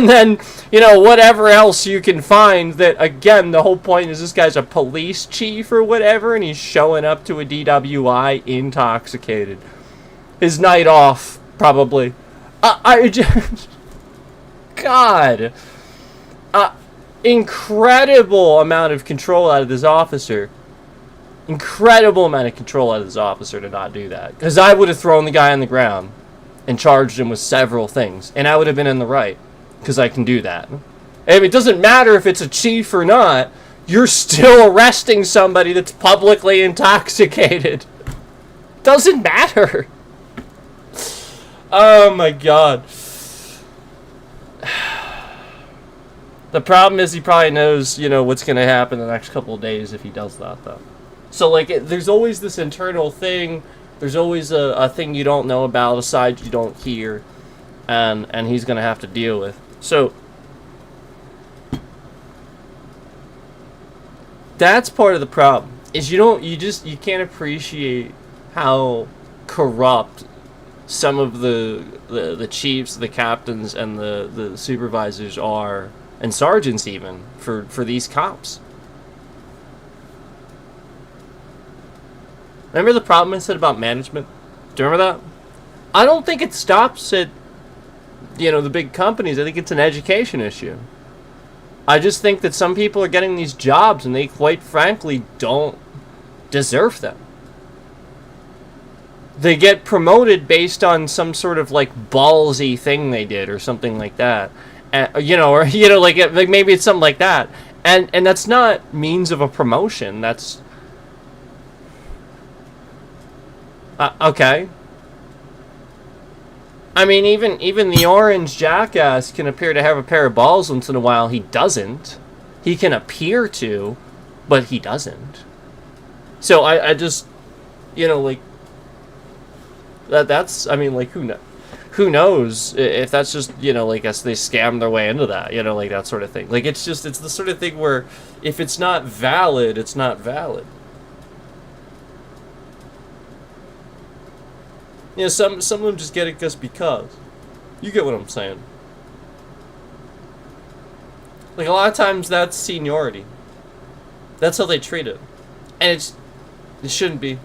then, you know, whatever else you can find. That, again, the whole point is this guy's a police chief or whatever, and he's showing up to a DWI intoxicated. His night off, probably. I just... God. Incredible amount of control out of this officer. Incredible amount of control out of this officer to not do that. Because I would have thrown the guy on the ground and charged him with several things. And I would have been in the right. Because I can do that. And it doesn't matter if it's a chief or not. You're still arresting somebody that's publicly intoxicated. Doesn't matter. Oh my God. The problem is he probably knows, you know, what's going to happen the next couple of days if he does that, though. So, like, there's always this internal thing. There's always a thing you don't know about, a side you don't hear, and he's going to have to deal with. So, that's part of the problem, is you can't appreciate how corrupt some of the chiefs, the captains, and the supervisors are, and sergeants even, for these cops. Remember the problem I said about management? Do you remember that? I don't think it stops at, you know, the big companies. I think it's an education issue. I just think that some people are getting these jobs and they quite frankly don't deserve them. They get promoted based on some sort of like ballsy thing they did or something like that. You know, or, you know, like maybe it's something like that. And that's not means of a promotion. That's... okay. I mean, even the orange jackass can appear to have a pair of balls once in a while. He doesn't. He can appear to, but he doesn't. So I just, you know, like, that's, I mean, like, who knows if that's just, you know, like, they scam their way into that, you know, like, that sort of thing. Like, it's the sort of thing where if it's not valid, it's not valid. You know, some of them just get it just because. You get what I'm saying. Like, a lot of times that's seniority. That's how they treat it. And it shouldn't be.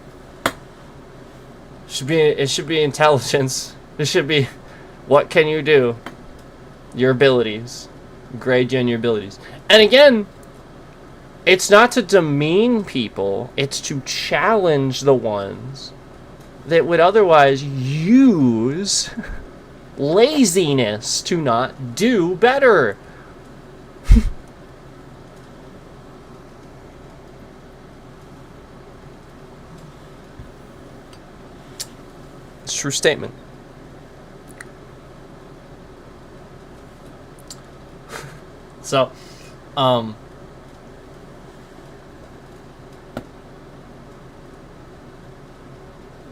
It should be intelligence. It should be, what can you do? Your abilities. Grade you on your abilities. And again, it's not to demean people. It's to challenge the ones that would otherwise use laziness to not do better. It's a true statement. So,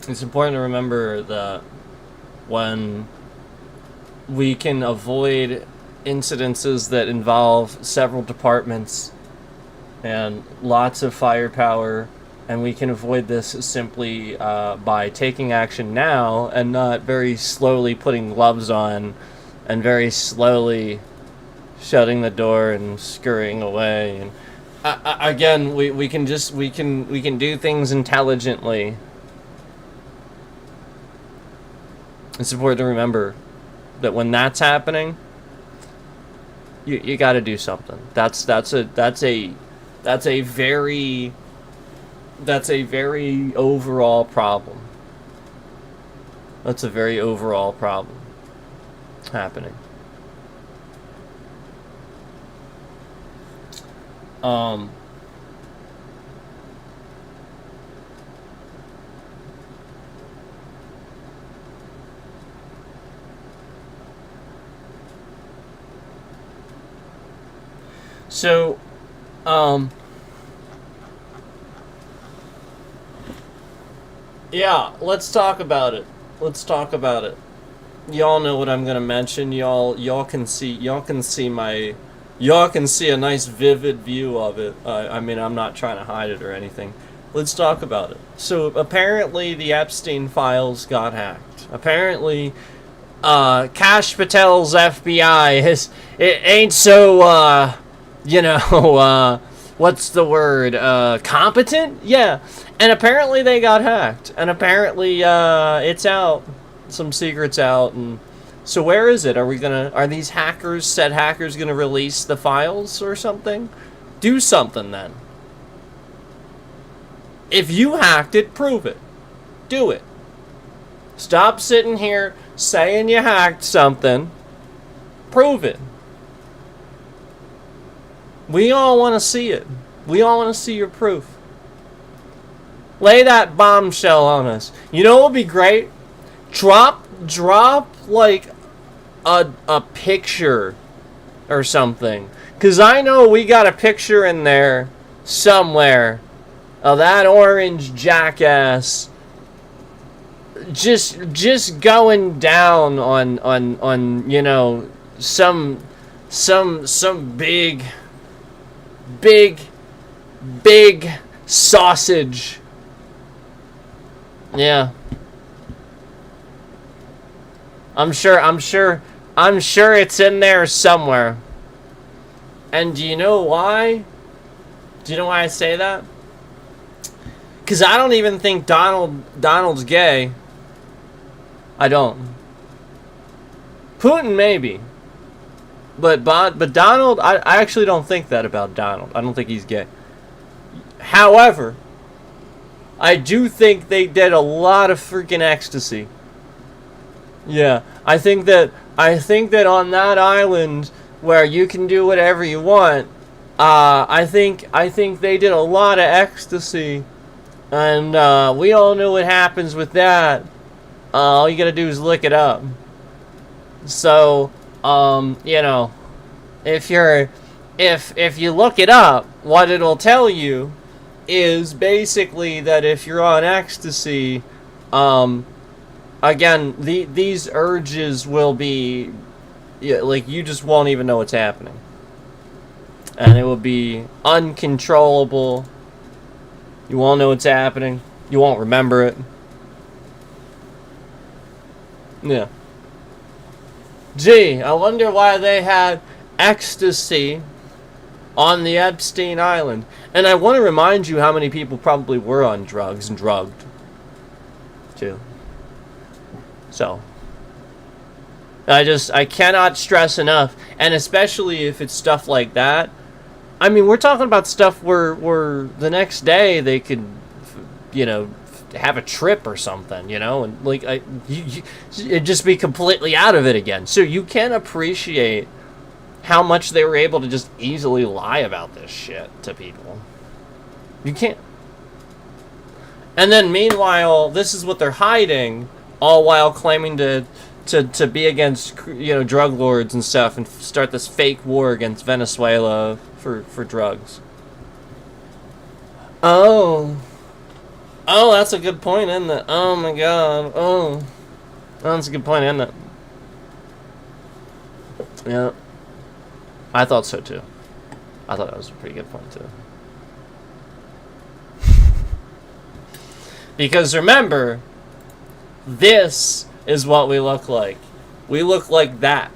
it's important to remember that when we can avoid incidences that involve several departments and lots of firepower, and we can avoid this simply by taking action now and not very slowly putting gloves on and very slowly shutting the door and scurrying away. And again, we can do things intelligently. It's important to remember that when that's happening, you got to do something. That's a very overall problem. That's a very overall problem happening. So, yeah, let's talk about it. Let's talk about it. Y'all know what I'm gonna mention. Y'all can see a nice vivid view of it. I mean, I'm not trying to hide it or anything. Let's talk about it. So apparently the Epstein files got hacked. Apparently, Kash Patel's FBI it ain't so what's the word? Competent? Yeah. And apparently they got hacked. And apparently, it's out. Some secrets out. And so where is it? Are these said hackers gonna release the files or something? Do something then. If you hacked it, prove it. Do it. Stop sitting here saying you hacked something. Prove it. We all want to see it. We all want to see your proof. Lay that bombshell on us. You know what would be great? Drop like a picture or something. Because I know we got a picture in there somewhere of that orange jackass just going down on you know, some big sausage. Yeah. I'm sure it's in there somewhere. And do you know why? Do you know why I say that? Because I don't even think Donald's gay. I don't. Putin maybe. But Donald, I actually don't think that about Donald. I don't think he's gay. However, I do think they did a lot of freaking ecstasy. Yeah, I think that on that island where you can do whatever you want, I think they did a lot of ecstasy, and we all know what happens with that. All you gotta do is look it up. So, you know, if you look it up, what it'll tell you is basically that if you're on ecstasy, again, these urges will be, like, you just won't even know what's happening. And it will be uncontrollable. You won't know what's happening. You won't remember it. Yeah. Gee, I wonder why they had ecstasy on the Epstein Island. And I want to remind you how many people probably were on drugs and drugged, too. So, I cannot stress enough, and especially if it's stuff like that. I mean, we're talking about stuff where the next day they could, you know, have a trip or something, you know, and like it'd just be completely out of it again. So you can appreciate how much they were able to just easily lie about this shit to people. You can't. And then meanwhile, this is what they're hiding, all while claiming to be against, you know, drug lords and stuff, and start this fake war against Venezuela for drugs. Oh, that's a good point, isn't it? Oh my god. Oh, that's a good point, isn't it? Yeah. I thought so too. I thought that was a pretty good point too. Because remember, this is what we look like. We look like that.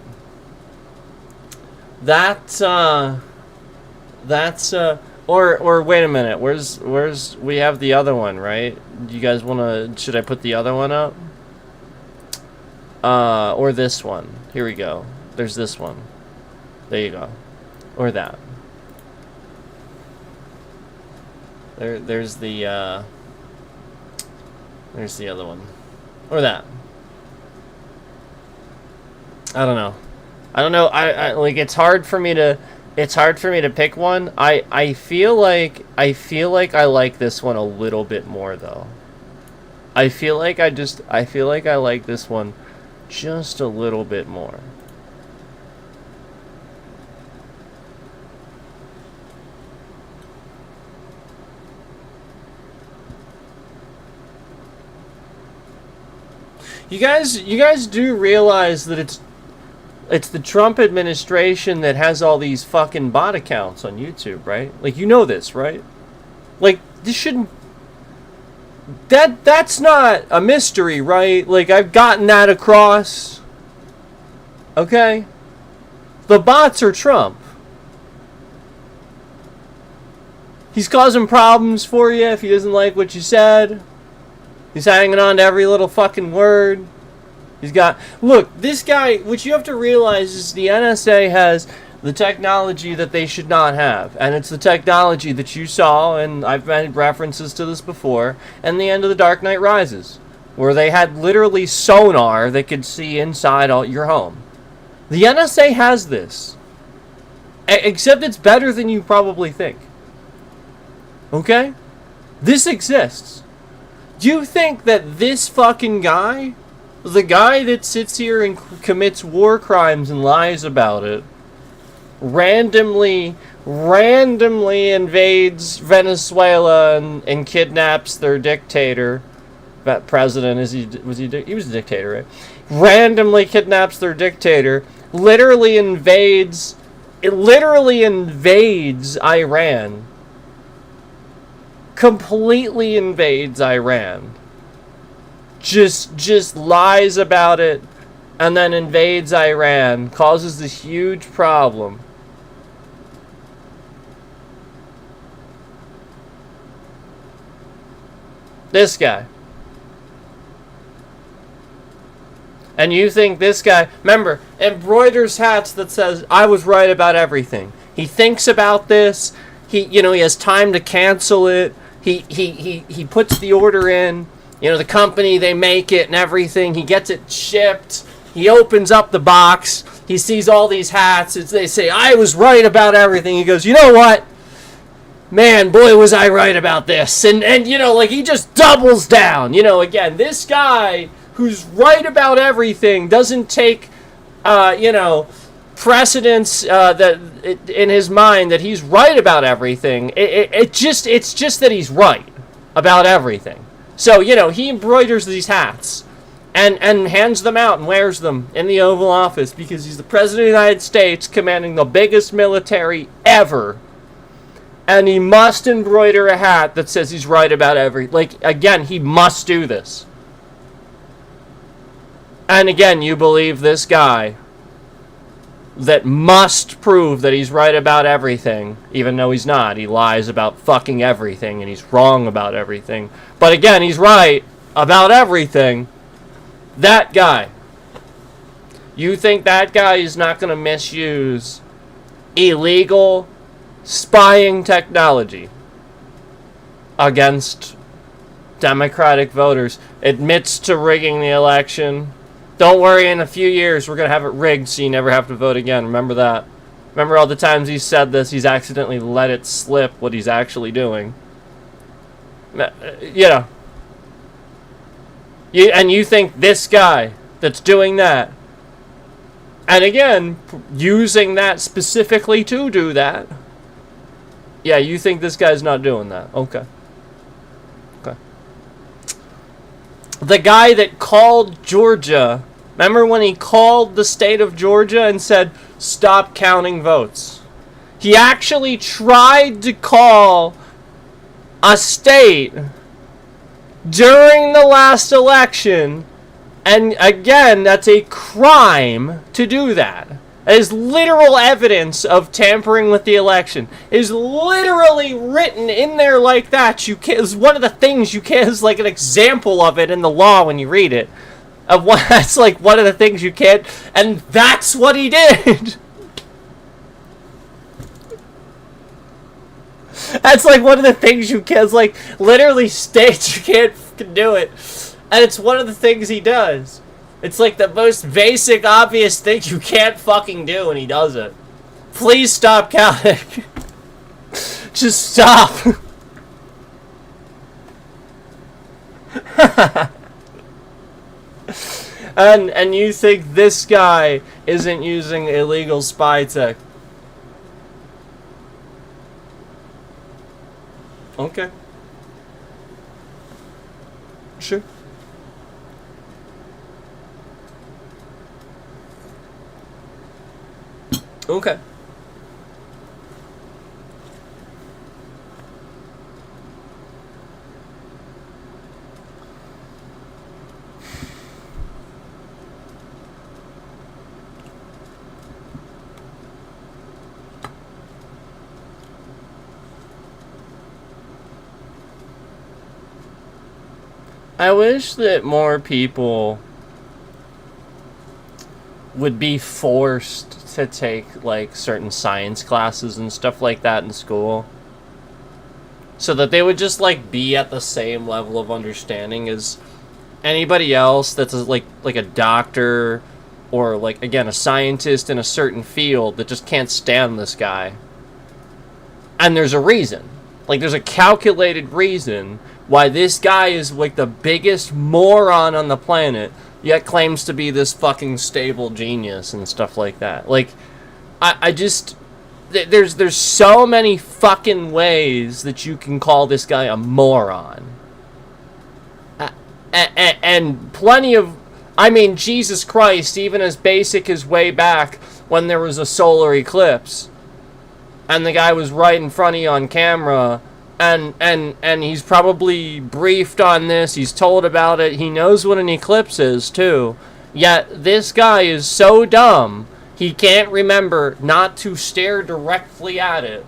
Or wait a minute. Where's we have the other one, right? Do you guys should I put the other one up? Or this one. Here we go. There's this one. There you go. Or that. There's the other one. Or that. I don't know. I like, it's hard for me to pick one. I feel like I like this one a little bit more though. I feel like I like this one just a little bit more. You guys do realize that it's the Trump administration that has all these fucking bot accounts on YouTube, right? Like, you know this, right? Like, this shouldn't... That's not a mystery, right? Like, I've gotten that across. Okay? The bots are Trump. He's causing problems for you if he doesn't like what you said. He's hanging on to every little fucking word. He's got... Look, this guy, what you have to realize is the NSA has the technology that they should not have. And it's the technology that you saw, and I've made references to this before, and the end of The Dark Knight Rises, where they had literally sonar that could see inside your home. The NSA has this. Except it's better than you probably think. Okay? This exists. Do you think that this fucking guy, the guy that sits here and commits war crimes and lies about it, randomly invades Venezuela and kidnaps their dictator, that president, he was a dictator, right? Randomly kidnaps their dictator, literally invades Iran. Completely invades Iran. Just lies about it, and then invades Iran, causes this huge problem. This guy. And you think this guy, remember, embroiders hats that says, I was right about everything. He thinks about this, he has time to cancel it. He puts the order in, the company, they make it and everything. He gets it shipped. He opens up the box. He sees all these hats. They say, I was right about everything. He goes, you know what? Man, boy, was I right about this. And he just doubles down. Again, this guy who's right about everything doesn't take, precedence that in his mind that he's right about everything. It's just that he's right about everything. So he embroiders these hats and hands them out and wears them in the Oval Office because he's the president of the United States, commanding the biggest military ever, and he must embroider a hat that says he's right about again, he must do this. And again, you believe this guy that must prove that he's right about everything, even though he's not. He lies about fucking everything, and he's wrong about everything. But again, he's right about everything. That guy. You think that guy is not going to misuse illegal spying technology against Democratic voters? Admits to rigging the election. Don't worry, in a few years, we're going to have it rigged so you never have to vote again. Remember that. Remember all the times he's said this, he's accidentally let it slip what he's actually doing. And you think this guy that's doing that, and again, using that specifically to do that, yeah, you think this guy's not doing that. Okay. The guy that called Georgia, remember when he called the state of Georgia and said, stop counting votes? He actually tried to call a state during the last election, and again, that's a crime to do that. That is literal evidence of tampering with the election. It is literally written in there like that. It's one of the things you can't, is like an example of it in the law when you read it. That's like one of the things you can't, and that's what he did. That's like one of the things you can't, like, literally states you can't fucking do it. And it's one of the things he does. It's like the most basic, obvious thing you can't fucking do, and he does it. Please stop counting. Just stop. And you think this guy isn't using illegal spy tech? Okay. Sure. Okay. I wish that more people would be forced to take, like, certain science classes and stuff like that in school. So that they would just, like, be at the same level of understanding as anybody else that's, like a doctor or, like, again, a scientist in a certain field that just can't stand this guy. And there's a reason. Like, there's a calculated reason why this guy is, like, the biggest moron on the planet, yet claims to be this fucking stable genius and stuff like that. Like, I just... There's so many fucking ways that you can call this guy a moron. And plenty of... I mean, Jesus Christ, even as basic as way back when there was a solar eclipse, and the guy was right in front of you on camera... And he's probably briefed on this, he's told about it, he knows what an eclipse is, too. Yet, this guy is so dumb, he can't remember not to stare directly at it.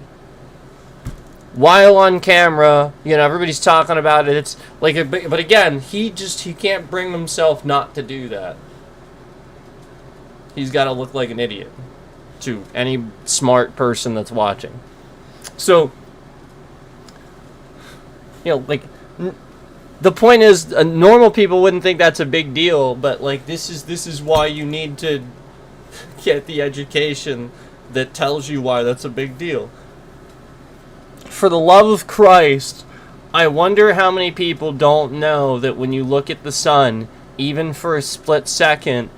While on camera, you know, everybody's talking about it, it's like, but again, he can't bring himself not to do that. He's got to look like an idiot to any smart person that's watching. So... you know, like, the point is, normal people wouldn't think that's a big deal, but, like, this is why you need to get the education that tells you why that's a big deal. For the love of Christ, I wonder how many people don't know that when you look at the sun, even for a split second,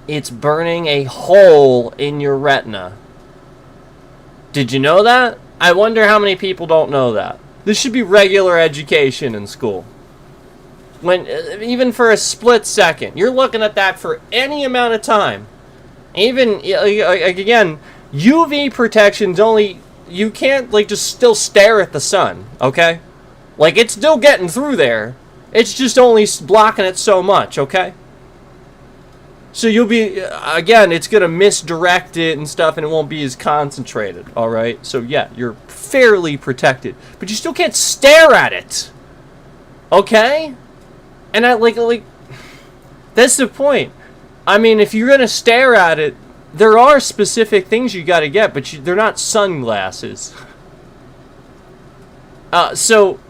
it's burning a hole in your retina. Did you know that? I wonder how many people don't know that. This should be regular education in school. When even for a split second, you're looking at that for any amount of time. Even again, UV protection's only, you can't, like, just still stare at the sun, okay? Like, it's still getting through there. It's just only blocking it so much, okay? So you'll be, again, it's going to misdirect it and stuff, and it won't be as concentrated, alright? So yeah, you're fairly protected. But you still can't stare at it! Okay? And I, like, that's the point. I mean, if you're going to stare at it, there are specific things you got to get, but they're not sunglasses. So,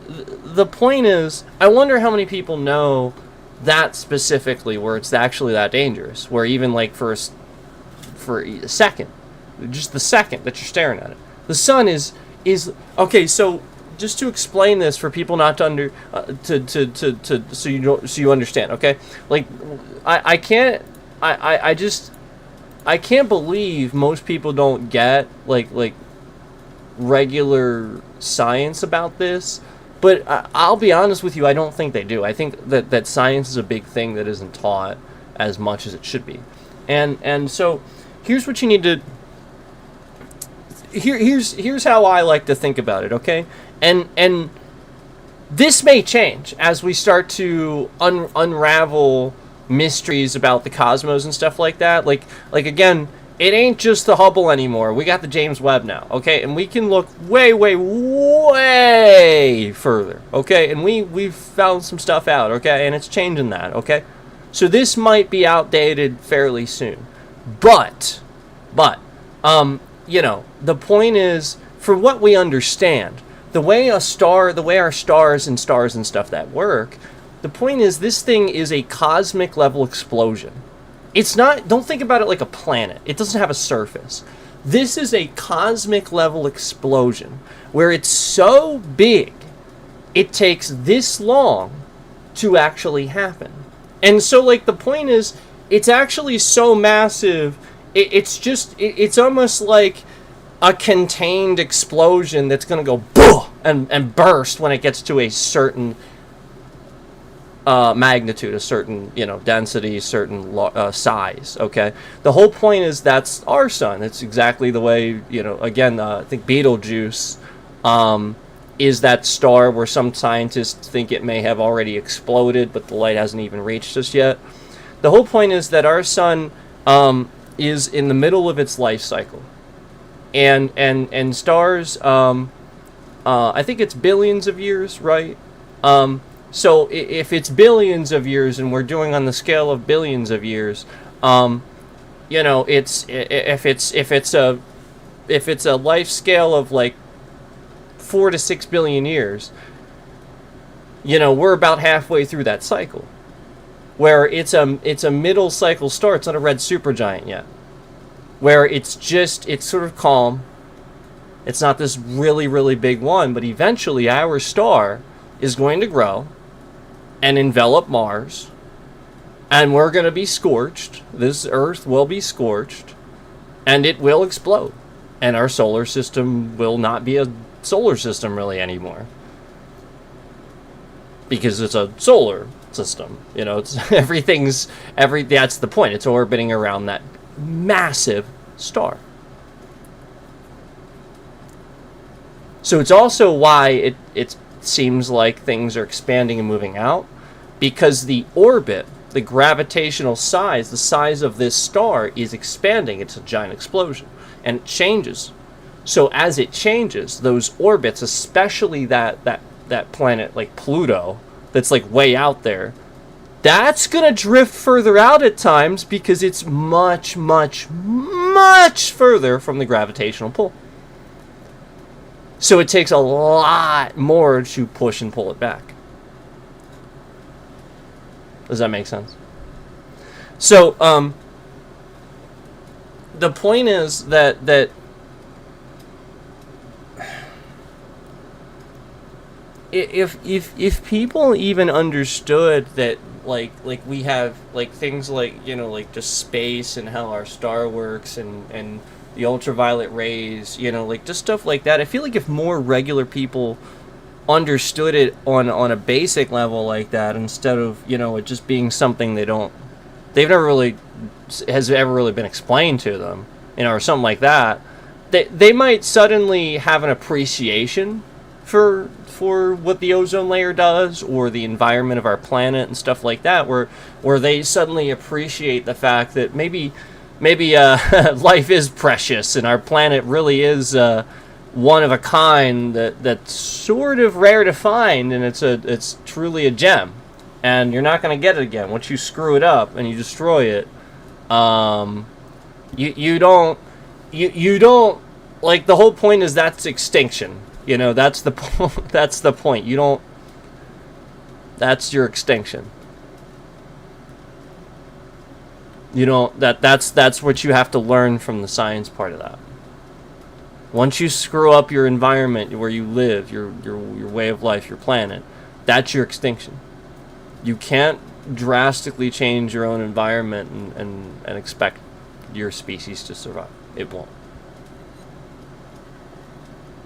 the point is, I wonder how many people know that specifically, where it's actually that dangerous, where even, like, for a second, just the second that you're staring at it, the sun is okay. So just to explain this for people not to so you understand, okay? Like, I can't believe most people don't get like regular science about this. But I'll be honest with you, I don't think they do. I think that science is a big thing that isn't taught as much as it should be. And so here's what you need to... Here's how I like to think about it, okay? And this may change as we start to unravel mysteries about the cosmos and stuff like that. Like again... it ain't just the Hubble anymore. We got the James Webb now, okay? And we can look way, way, way further, okay? And we've found some stuff out, okay? And it's changing that, okay? So this might be outdated fairly soon. But, the point is, for what we understand, the way our stars and stuff that work, the point is this thing is a cosmic level explosion. It's not, don't think about it like a planet. It doesn't have a surface. This is a cosmic level explosion where it's so big, it takes this long to actually happen. And so, like, the point is, it's actually so massive, it's almost like a contained explosion that's going to go boom and burst when it gets to a certain magnitude, a certain, density, certain size, okay? The whole point is that's our sun. It's exactly the way, again, I think Betelgeuse is that star where some scientists think it may have already exploded, but the light hasn't even reached us yet. The whole point is that our sun is in the middle of its life cycle. And stars, I think it's billions of years, right? So if it's billions of years and we're doing on the scale of billions of years, it's if it's a life scale of like 4 to 6 billion years, we're about halfway through that cycle, where it's a middle cycle star. It's not a red supergiant yet, where it's sort of calm. It's not this really, really big one, but eventually our star is going to grow and envelop Mars, and we're going to be scorched. This Earth will be scorched, and it will explode, and our solar system will not be a solar system really anymore, because it's a solar system. It's that's the point. It's orbiting around that massive star. So it's also why it seems like things are expanding and moving out, because the orbit, the gravitational size, the size of this star is expanding. It's a giant explosion, and it changes. So as it changes, those orbits, especially that planet like Pluto, that's like way out there, that's gonna drift further out at times because it's much, much, much further from the gravitational pull. So it takes a lot more to push and pull it back. Does that make sense? So, the point is that if people even understood that, like we have like things like like just space and how our star works and the ultraviolet rays, like just stuff like that. I feel like if more regular people understood it on a basic level like that, instead of it just being something they've never really has ever really been explained to them, or something like that, they might suddenly have an appreciation for what the ozone layer does, or the environment of our planet and stuff like that, where they suddenly appreciate the fact that maybe life is precious and our planet really is one of a kind that's sort of rare to find, and it's truly a gem, and you're not going to get it again. Once you screw it up and you destroy it, you don't like, the whole point is that's extinction. That's the that's the point. That's your extinction. That's what you have to learn from the science part of that. Once you screw up your environment where you live, your way of life, your planet, that's your extinction. You can't drastically change your own environment and expect your species to survive. It won't.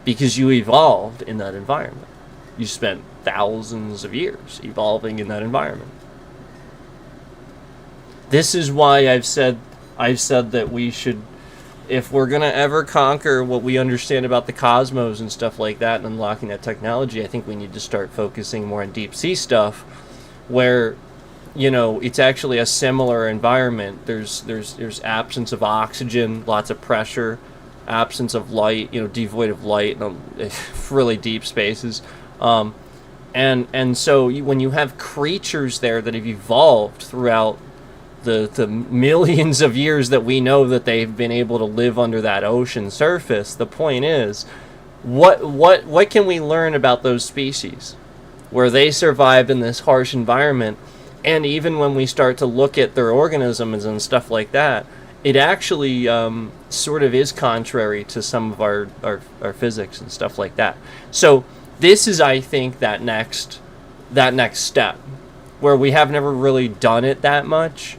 Because you evolved in that environment. You spent thousands of years evolving in that environment. This is why I've said that we should, if we're going to ever conquer what we understand about the cosmos and stuff like that and unlocking that technology, I think we need to start focusing more on deep sea stuff, where it's actually a similar environment. There's absence of oxygen, lots of pressure, absence of light, devoid of light in really deep spaces. And so when you have creatures there that have evolved throughout the millions of years that we know that they've been able to live under that ocean surface, the point is, what can we learn about those species where they survived in this harsh environment? And even when we start to look at their organisms and stuff like that, it actually sort of is contrary to some of our physics and stuff like that. So this is, I think, that next step where we have never really done it that much.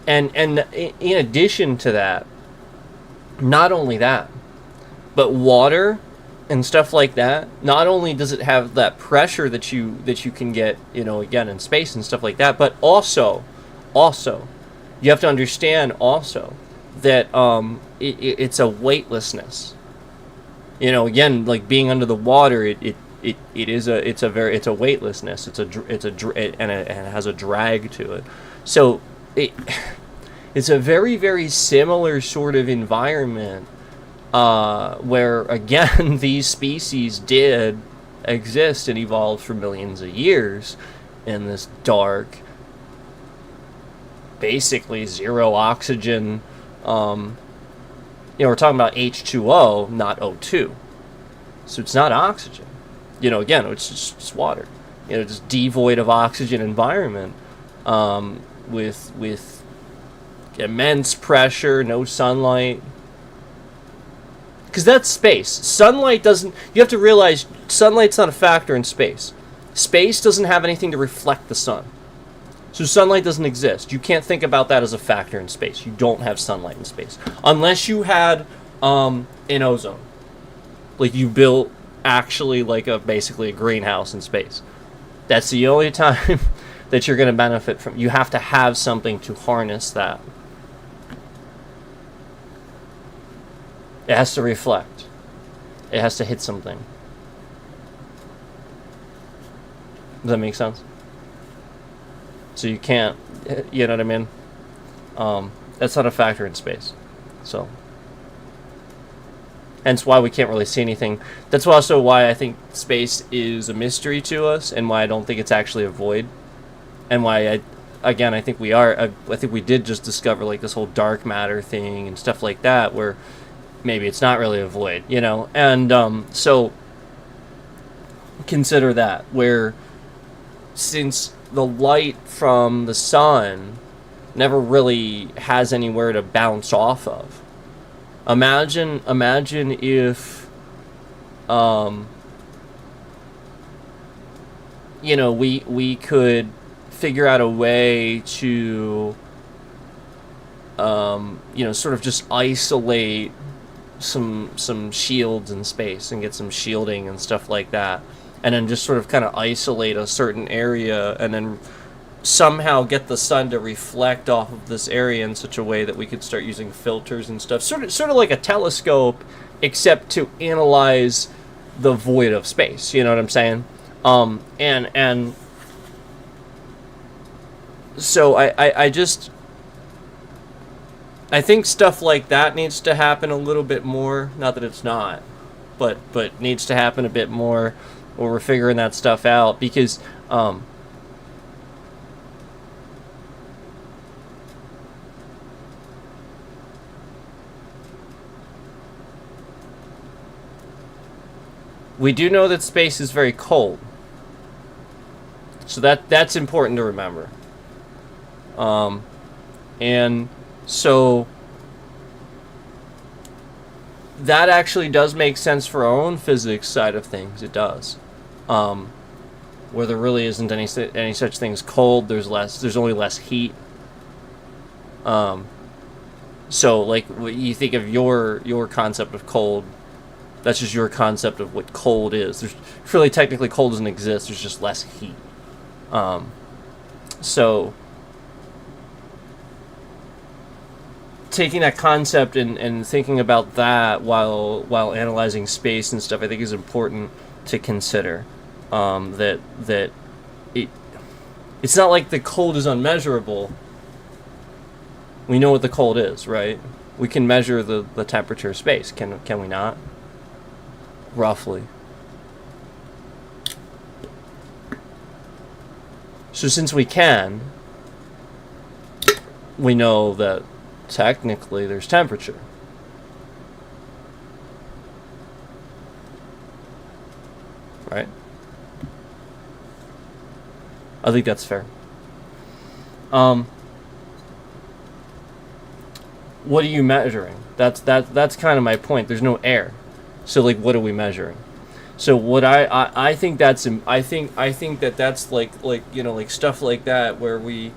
And in addition to that, not only that, but water and stuff like that, not only does it have that pressure that you can get, again, in space and stuff like that, but also you have to understand also that it's a weightlessness. Again, like being under the water, it's a weightlessness. And it has a drag to it. So it's a very, very similar sort of environment where, again, these species did exist and evolve for millions of years in this dark, basically zero oxygen. We're talking about H2O, not O2. So it's not oxygen. Again, it's just water. Just devoid of oxygen environment with immense pressure, no sunlight. Because that's space. Sunlight doesn't... You have to realize sunlight's not a factor in space. Space doesn't have anything to reflect the sun. So sunlight doesn't exist. You can't think about that as a factor in space. You don't have sunlight in space. Unless you had an ozone. Like you built actually like basically a greenhouse in space. That's the only time that you're going to benefit from. You have to have something to harness that. It has to reflect. It has to hit something. Does that make sense? So you can't, you know what I mean? That's not a factor in space. So, hence why we can't really see anything. That's also why I think space is a mystery to us, and why I don't think it's actually a void. And why, I think I think we did just discover like this whole dark matter thing and stuff like that, where maybe it's not really a void, And so, consider that, where since the light from the sun never really has anywhere to bounce off of. Imagine if we could figure out a way to sort of just isolate some shields in space and get some shielding and stuff like that. And then just sort of kind of isolate a certain area and then somehow get the sun to reflect off of this area in such a way that we could start using filters and stuff. Sort of like a telescope, except to analyze the void of space. You know what I'm saying? And so I think stuff like that needs to happen a little bit more. Not that it's not, but needs to happen a bit more. Where we're figuring that stuff out, because we do know that space is very cold, so that's important to remember. And so that actually does make sense for our own physics side of things. It does. Where there really isn't any such thing as cold. There's only less heat. So like you think of your concept of cold, that's just your concept of what cold is. There's really technically cold doesn't exist. There's just less heat. So taking that concept and thinking about that while analyzing space and stuff, I think is important to consider. That it's not like the cold is unmeasurable. We know what the cold is, right? We can measure the temperature of space, can we not? Roughly. So since we can, we know that technically there's temperature. Right? I think that's fair. What are you measuring? That's kind of my point. There's no air. So like, what are we measuring? So what I think that's I think that that's like you know, like stuff like that where we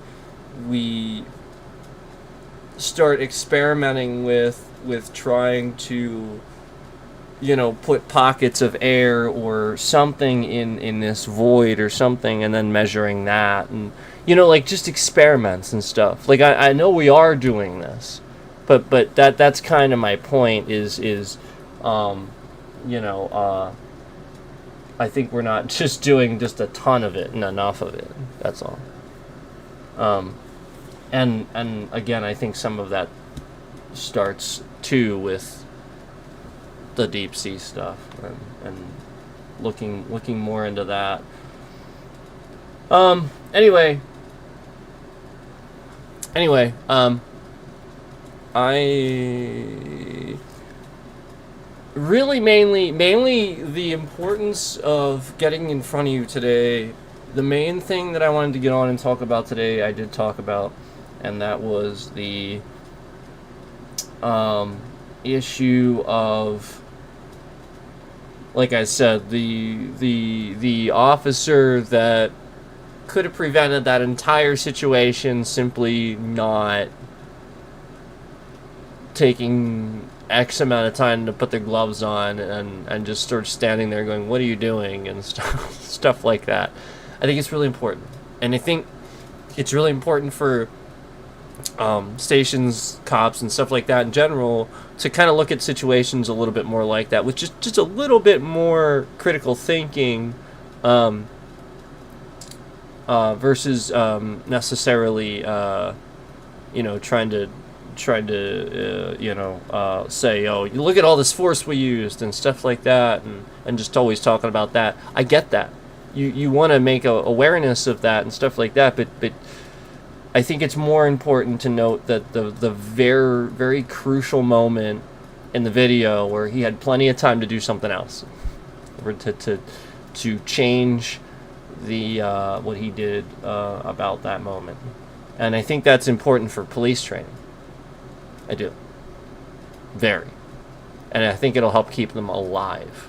start experimenting with trying to, you know, put pockets of air or something in this void or something, and then measuring that, and you know, like just experiments and stuff. Like I know we are doing this, but that's kind of my point is you know, I think we're not just doing just a ton of it and enough of it. That's all. And again, I think some of that starts too with the deep sea stuff and looking more into that. Anyway, I really mainly the importance of getting in front of you today. The main thing that I wanted to get on and talk about today, I did talk about, and that was the issue of, like I said, the officer that could have prevented that entire situation simply not taking X amount of time to put their gloves on and just sort of standing there going, what are you doing, and stuff like that. I think it's really important. And I think it's really important for stations, cops, and stuff like that in general to kind of look at situations a little bit more like that, with just a little bit more critical thinking, versus necessarily you know, trying to you know, say, oh, you look at all this force we used and stuff like that, and just always talking about that. I get that. You want to make awareness of that and stuff like that, but I think it's more important to note that the very, very crucial moment in the video where he had plenty of time to do something else, or to change the what he did about that moment. And I think that's important for police training. I do. Very. And I think it'll help keep them alive.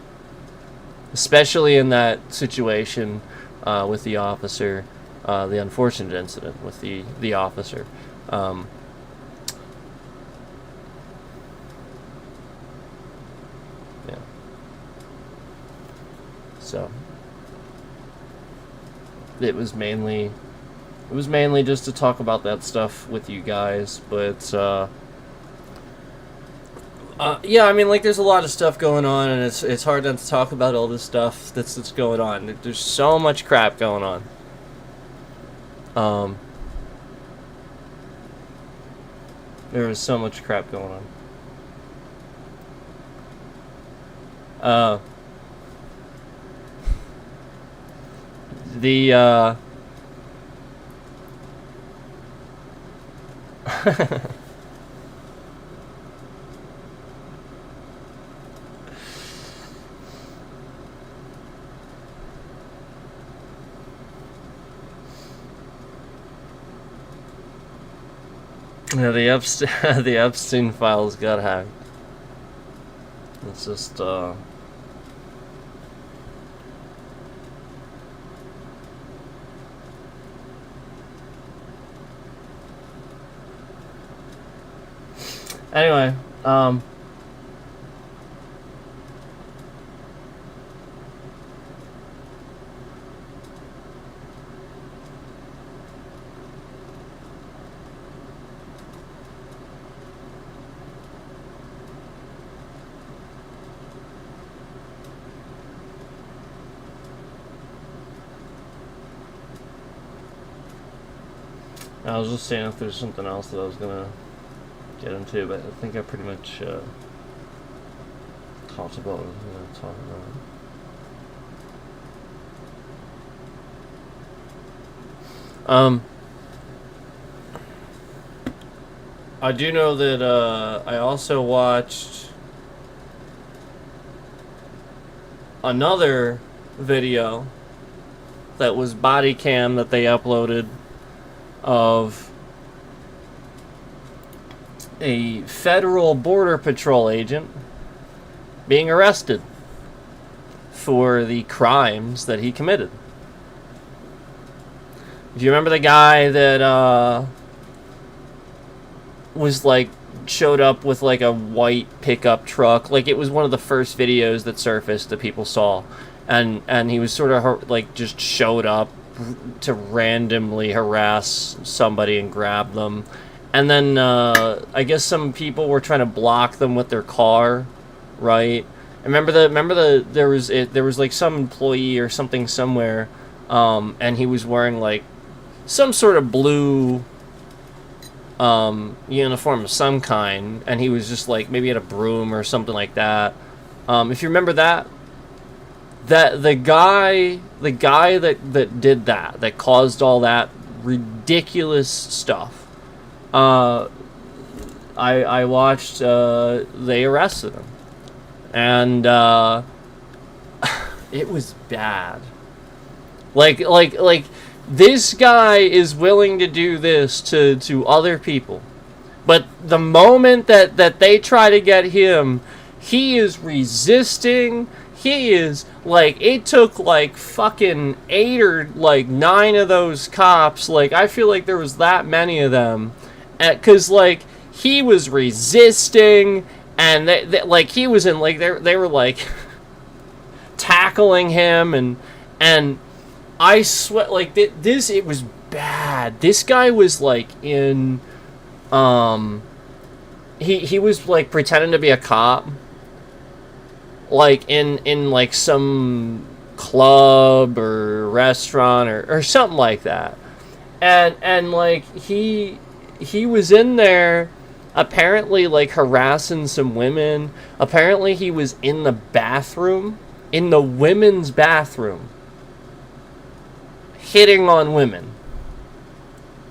Especially in that situation with the officer, the unfortunate incident with the officer. Yeah. So it was mainly just to talk about that stuff with you guys, but yeah, I mean, like, there's a lot of stuff going on, and it's hard not to talk about all this stuff that's going on. There's so much crap going on. There is so much crap going on. The yeah, the Epstein files got hacked. It's just anyway, I was just saying if there's something else that I was gonna get into, but I think I pretty much talked about what I was gonna talk about. Um, I do know that I also watched another video that was body cam that they uploaded of a federal border patrol agent being arrested for the crimes that he committed. Do you remember the guy that was like showed up with like a white pickup truck? Like it was one of the first videos that surfaced that people saw, and he was sort of like just showed up to randomly harass somebody and grab them. And then I guess some people were trying to block them with their car, right? Remember there was like some employee or something somewhere, and he was wearing like some sort of blue uniform of some kind, and he was just like maybe had a broom or something like that. If you remember that the guy that did that caused all that ridiculous stuff. I watched they arrested him, and it was bad. Like this guy is willing to do this to other people, but the moment that they try to get him, he is resisting. He is like, it took like fucking 8 or like 9 of those cops. Like I feel like there was that many of them, because like he was resisting, and they like he was in like they were like tackling him, and I swear like this, it was bad. This guy was like in he was like pretending to be a cop, like in like some club or restaurant or something like that, and like he was in there apparently like harassing some women. Apparently he was in the bathroom, in the women's bathroom, hitting on women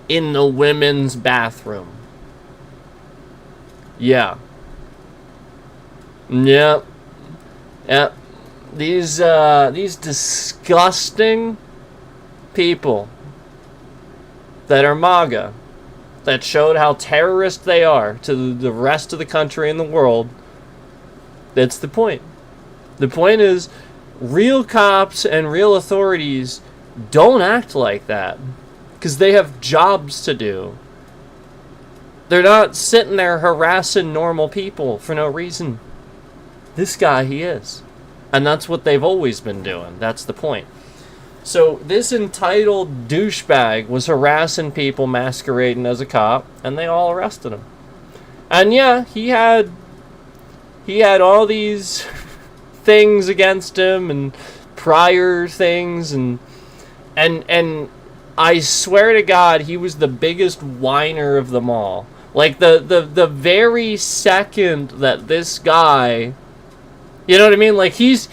in the women's bathroom. Yeah. Yep. Yep. These disgusting people that are MAGA, that showed how terrorist they are to the rest of the country and the world. That's the point. The point is, real cops and real authorities don't act like that, because they have jobs to do. They're not sitting there harassing normal people for no reason. This guy, he is. And that's what they've always been doing. That's the point. So this entitled douchebag was harassing people masquerading as a cop, and they all arrested him. And yeah, he had all these things against him, and prior things, and I swear to God, he was the biggest whiner of them all. Like the very second that this guy, you know what I mean? Like he's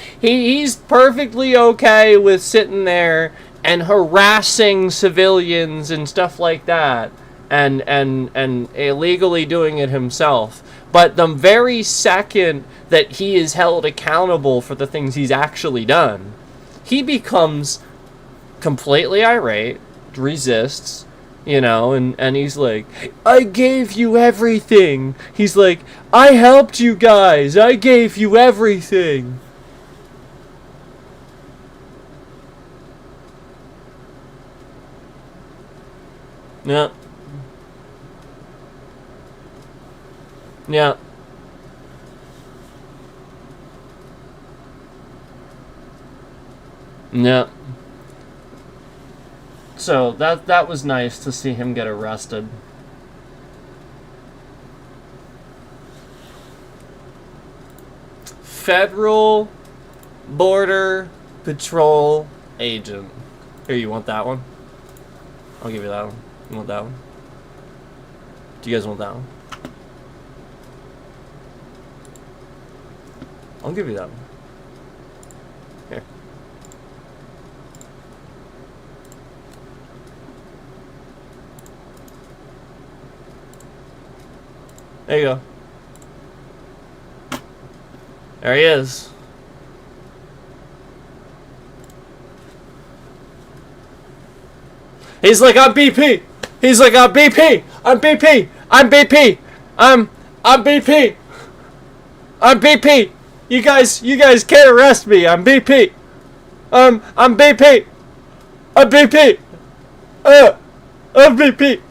perfectly okay with sitting there and harassing civilians and stuff like that, and illegally doing it himself. But the very second that he is held accountable for the things he's actually done, he becomes completely irate, resists, you know, and he's like, I gave you everything. He's like, I helped you guys. I gave you everything. Yeah. Yeah. Yeah. So that was nice to see him get arrested. Federal Border Patrol agent. Here, you want that one? I'll give you that one. You want that one? Do you guys want that one? I'll give you that one. Here. There you go. There he is. He's like, I'm BP. He's like, I'm BP. I'm BP. I'm BP. I'm BP. I'm BP. You guys can't arrest me. I'm BP. I'm BP. I'm BP. I'm BP.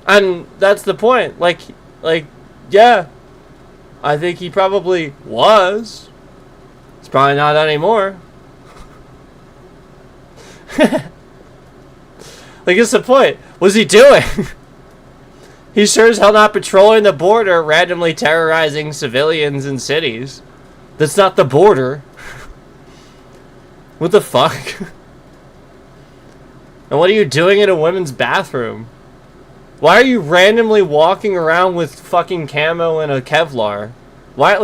And that's the point. Like, yeah. I think he probably was. It's probably not anymore. Like, it's the point. What's he doing? He's sure as hell not patrolling the border, randomly terrorizing civilians in cities. That's not the border. What the fuck? And what are you doing in a women's bathroom? Why are you randomly walking around with fucking camo and a Kevlar? Why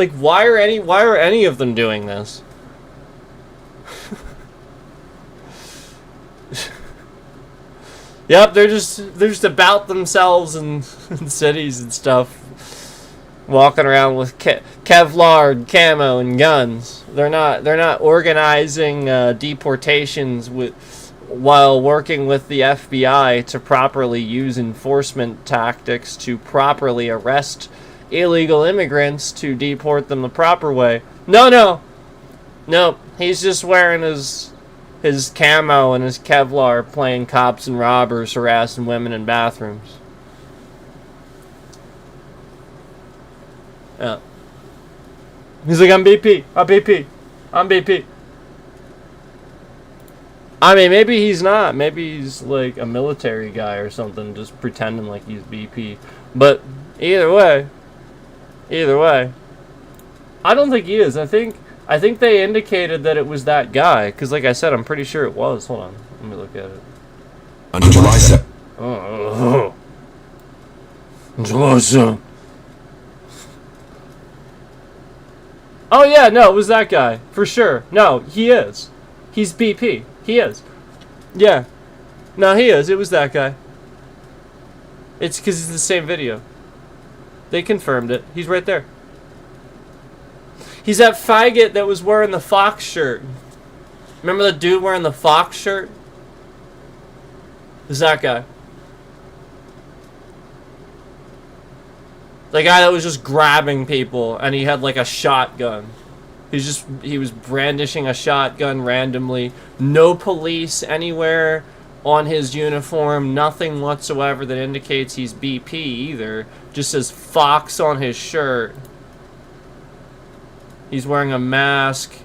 are any of them doing this? Yep, they're just about themselves in cities and stuff, walking around with Kevlar and camo and guns. They're not organizing deportations while working with the FBI to properly use enforcement tactics to properly arrest illegal immigrants to deport them the proper way. No. He's just wearing his camo and his Kevlar, playing cops and robbers, harassing women in bathrooms. Yeah. He's like, I'm BP. I'm BP. I'm BP. I mean, maybe he's not. Maybe he's like a military guy or something, just pretending like he's BP. But either way, I don't think he is. I think they indicated that it was that guy, because like I said, I'm pretty sure it was. Hold on, let me look at it. On July 7th. July 7th. Oh yeah, no, it was that guy for sure. No, he is. He's BP. He is. Yeah. No, he is. It was that guy. It's because it's the same video. They confirmed it. He's right there. He's that faggot that was wearing the Fox shirt. Remember the dude wearing the Fox shirt? It's that guy. The guy that was just grabbing people, and he had like a shotgun. He was brandishing a shotgun randomly. No police anywhere on his uniform. Nothing whatsoever that indicates he's BP either. Just says Fox on his shirt. He's wearing a mask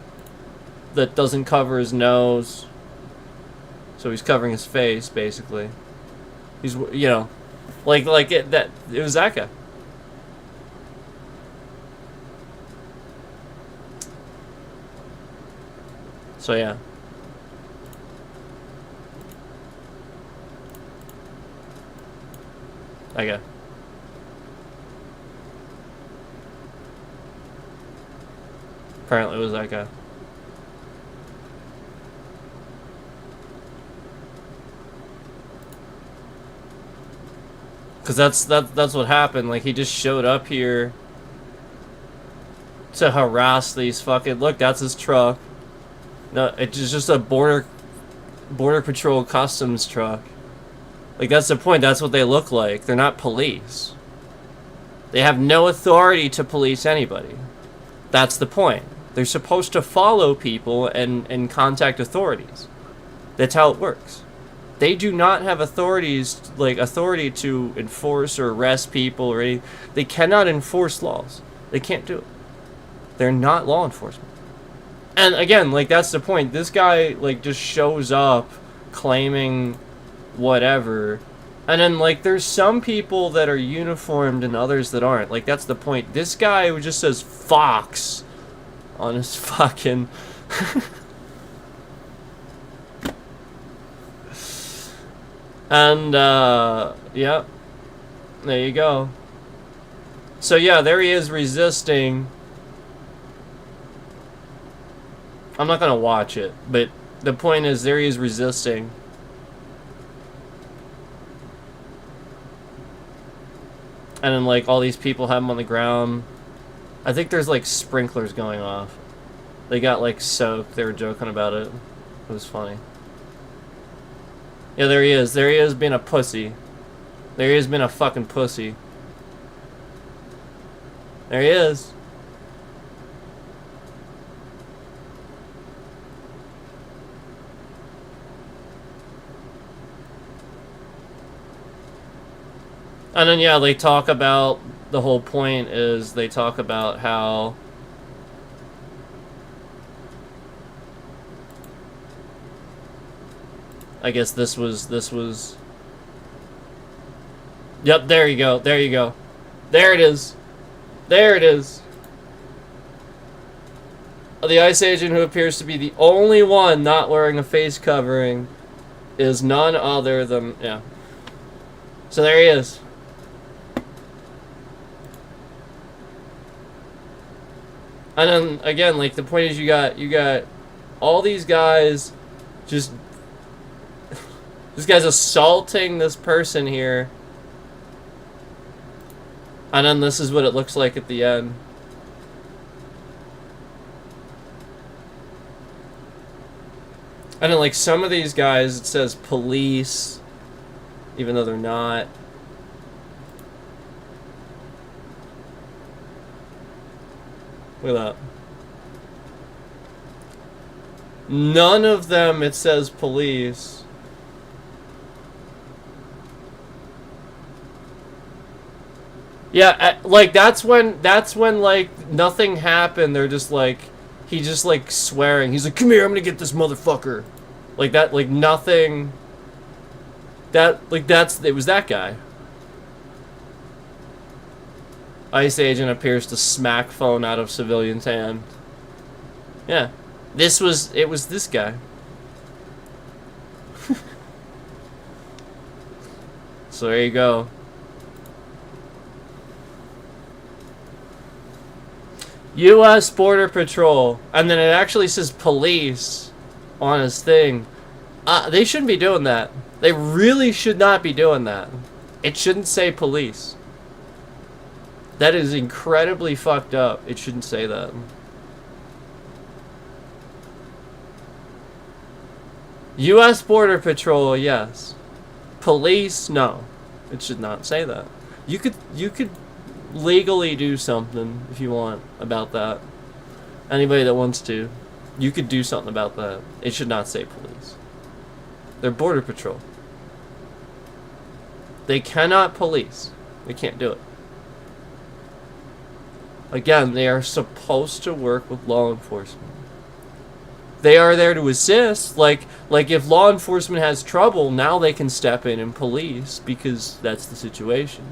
that doesn't cover his nose. So he's covering his face, basically. He's, you know, it was that guy. So yeah. Okay. Apparently it was that guy. Cause that's what happened. Like, he just showed up here to harass these fucking, look, that's his truck. No, it's just a border patrol customs truck. Like, that's the point. That's what they look like. They're not police. They have no authority to police anybody. That's the point. They're supposed to follow people and contact authorities. That's how it works. They do not have authority to enforce or arrest people or anything. They cannot enforce laws. They can't do it. They're not law enforcement. And again, like, that's the point. This guy, like, just shows up claiming whatever. And then, like, there's some people that are uniformed and others that aren't. Like, that's the point. This guy who just says Fox on his fucking... And, yeah. There you go. So, yeah, there he is resisting. I'm not gonna watch it, but the point is, there he is resisting. And then, like, all these people have them on the ground. I think there's, like, sprinklers going off. They got, like, soaked. They were joking about it. It was funny. Yeah, there he is. There he is being a pussy. There he is being a fucking pussy. There he is. And then, yeah, they talk about, the whole point is they talk about how I guess this was yep, there you go, there you go. There it is. There it is. The ICE agent who appears to be the only one not wearing a face covering is none other than, yeah. So there he is. And then again, like, the point is you got all these guys just this guy's assaulting this person here. And then this is what it looks like at the end. And then, like, some of these guys, it says police, even though they're not. Look at that. None of them, it says police. Yeah, like, that's when, like, nothing happened. They're just, like, he just, like, swearing. He's like, come here, I'm gonna get this motherfucker. Like, that, like, nothing. That, like, it was that guy. ICE agent appears to smack phone out of civilian's hand. Yeah. It was this guy. So there you go. U.S. Border Patrol. And then it actually says police on his thing. They shouldn't be doing that. They really should not be doing that. It shouldn't say police. That is incredibly fucked up. It shouldn't say that. U.S. Border Patrol, yes. Police, no. It should not say that. You could legally do something if you want about that. Anybody that wants to, you could do something about that. It should not say police. They're Border Patrol. They cannot police. They can't do it. Again, they are supposed to work with law enforcement. They are there to assist. Like if law enforcement has trouble, now they can step in and police because that's the situation.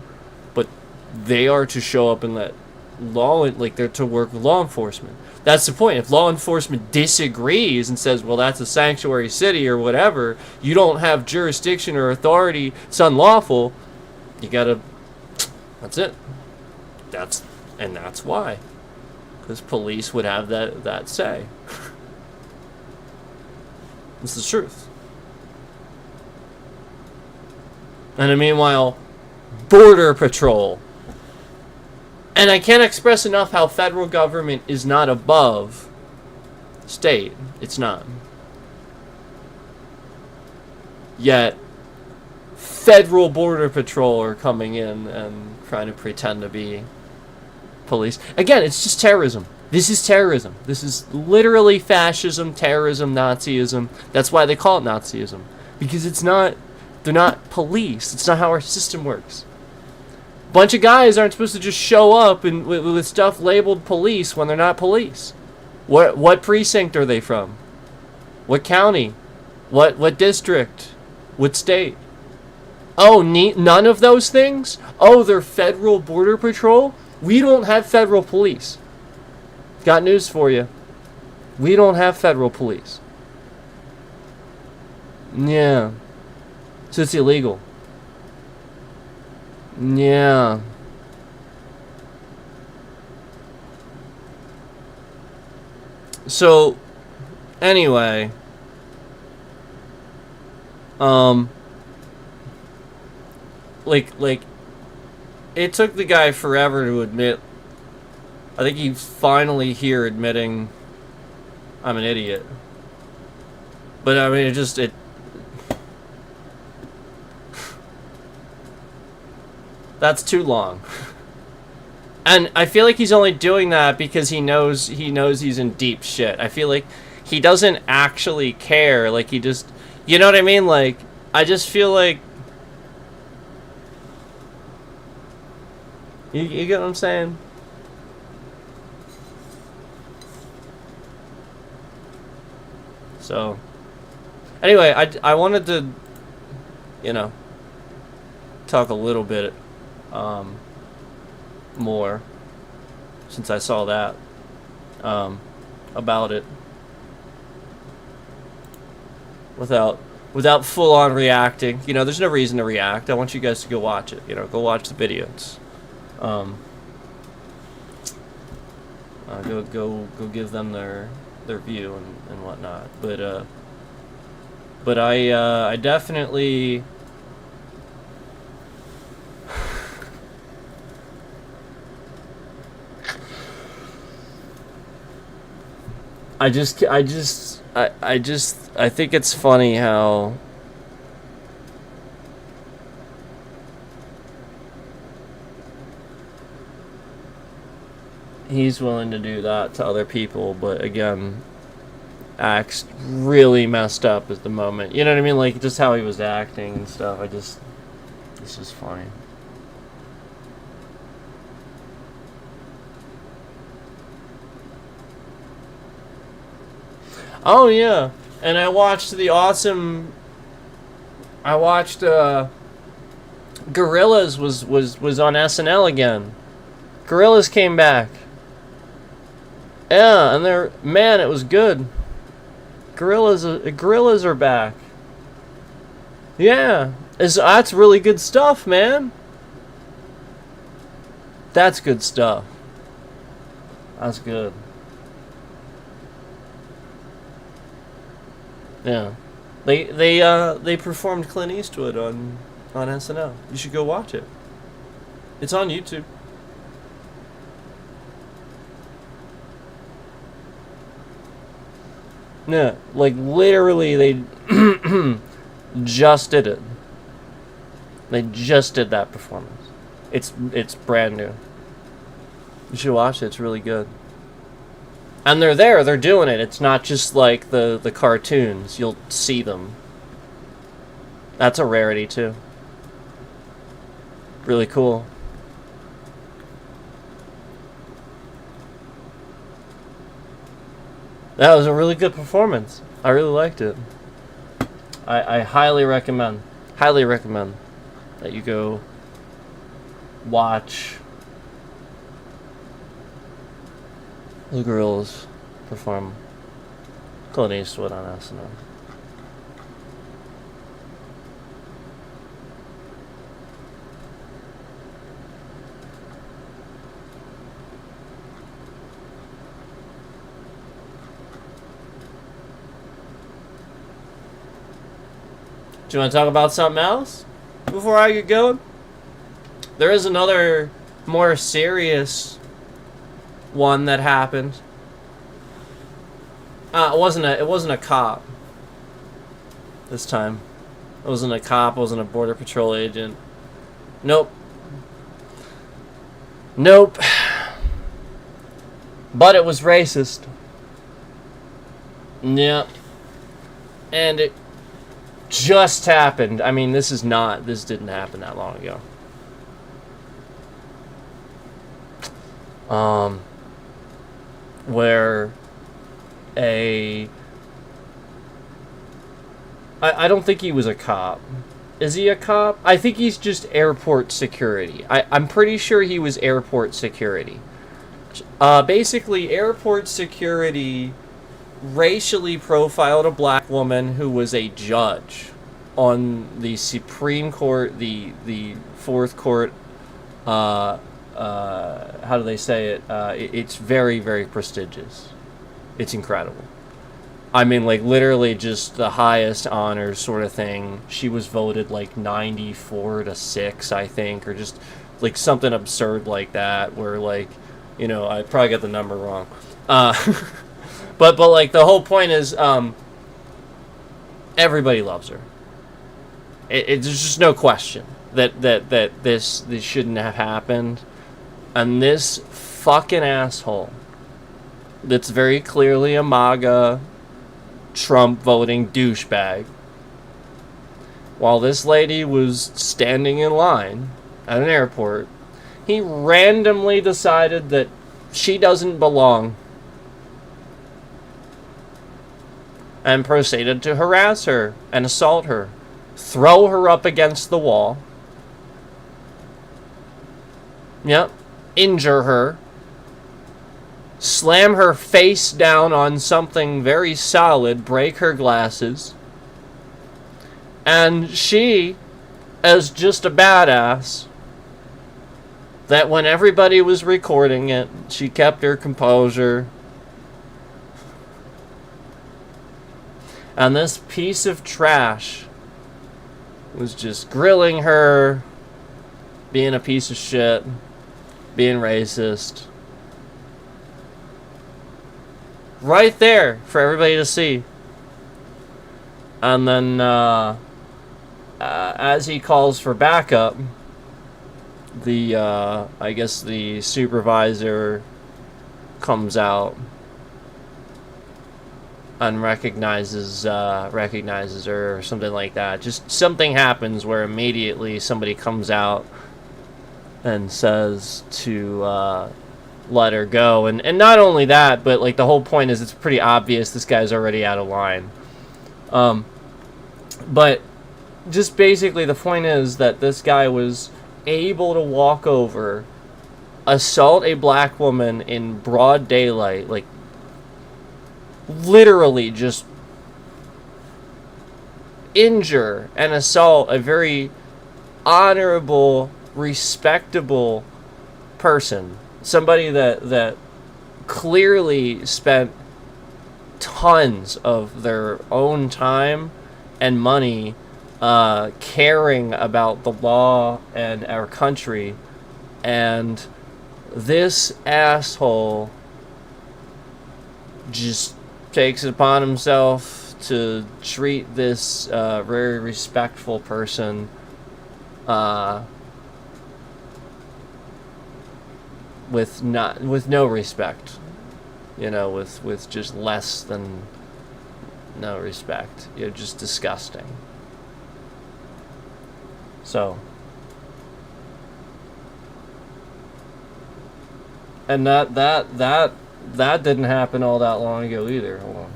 But they are to show up and let they're to work with law enforcement. That's the point. If law enforcement disagrees and says, well, that's a sanctuary city or whatever, you don't have jurisdiction or authority, it's unlawful, you gotta, that's it. That's why. Because police would have that say. It's the truth. And then meanwhile, Border Patrol. And I can't express enough how federal government is not above state. It's not. Yet, federal Border Patrol are coming in and trying to pretend to be police. Again, it's just terrorism. This is terrorism. This is literally fascism, terrorism, Nazism. That's why they call it Nazism. Because they're not police. It's not how our system works. Bunch of guys aren't supposed to just show up and with stuff labeled police when they're not police. What precinct are they from? What county? What district? What state? Oh, none of those things? Oh, they're federal Border Patrol? We don't have federal police. Got news for you. We don't have federal police. Yeah. So it's illegal. Yeah. So, anyway. it took the guy forever to admit. I think he's finally here admitting I'm an idiot. But I mean, it. That's too long. And I feel like he's only doing that because he knows he's in deep shit. I feel like he doesn't actually care. Like, he just, you know what I mean? Like, I just feel like, you get what I'm saying? So, anyway, I wanted to, you know, talk a little bit more, since I saw that, about it, without full on reacting. You know, there's no reason to react. I want you guys to go watch it. You know, go watch the videos. Go give them their view and whatnot. But I definitely. I think it's funny how he's willing to do that to other people, but again, acts really messed up at the moment. You know what I mean? Like, just how he was acting and stuff. It's just funny. Oh yeah, and I watched Gorillaz was on SNL again. Gorillaz came back. Yeah, and it was good. Gorillaz are back. Yeah, that's really good stuff, man. That's good stuff. That's good. Yeah, they performed Clint Eastwood on SNL. You should go watch it. It's on YouTube. Yeah, like literally they just did it. They just did that performance. It's brand new. You should watch it. It's really good. And they're doing it. It's not just like the cartoons. You'll see them. That's a rarity too. Really cool. That was a really good performance. I really liked it. I highly recommend that you go watch the Gorillaz perform Clint Eastwood on SNL. Do you want to talk about something else before I get going? There is another more serious one that happened. It wasn't a cop this time. It wasn't a cop. It wasn't a border patrol agent. Nope. But it was racist. Yep. And it just happened. I mean, this didn't happen that long ago. Where I don't think he was a cop. Is he a cop? I think he's just airport security. I'm pretty sure he was airport security. Basically, airport security racially profiled a black woman who was a judge on the Supreme Court, the Fourth Court. How do they say it? It's very, very prestigious. It's incredible. I mean, like, literally just the highest honors sort of thing. She was voted like 94-6, I think, or just like something absurd like that, where like, you know, I probably got the number wrong. But like the whole point is, everybody loves her. There's just no question that this shouldn't have happened, and this fucking asshole that's very clearly a MAGA Trump voting douchebag, while this lady was standing in line at an airport, he randomly decided that she doesn't belong and proceeded to harass her and assault her, throw her up against the wall, yep, injure her, slam her face down on something very solid, break her glasses, and she, as just a badass, that when everybody was recording it, she kept her composure. And this piece of trash was just grilling her, being a piece of shit, being racist. Right there for everybody to see. And then, as he calls for backup, I guess the supervisor comes out and recognizes her or something like that. Just something happens where immediately somebody comes out and says to let her go. And not only that, but like the whole point is it's pretty obvious this guy's already out of line. But just basically the point is that this guy was able to walk over, assault a black woman in broad daylight, like literally just injure and assault a very honorable, respectable person. Somebody that clearly spent tons of their own time and money caring about the law and our country. And this asshole just takes it upon himself to treat this very respectful person with no respect, you know, with just less than no respect. You know, just disgusting. So, and that didn't happen all that long ago either. Hold on.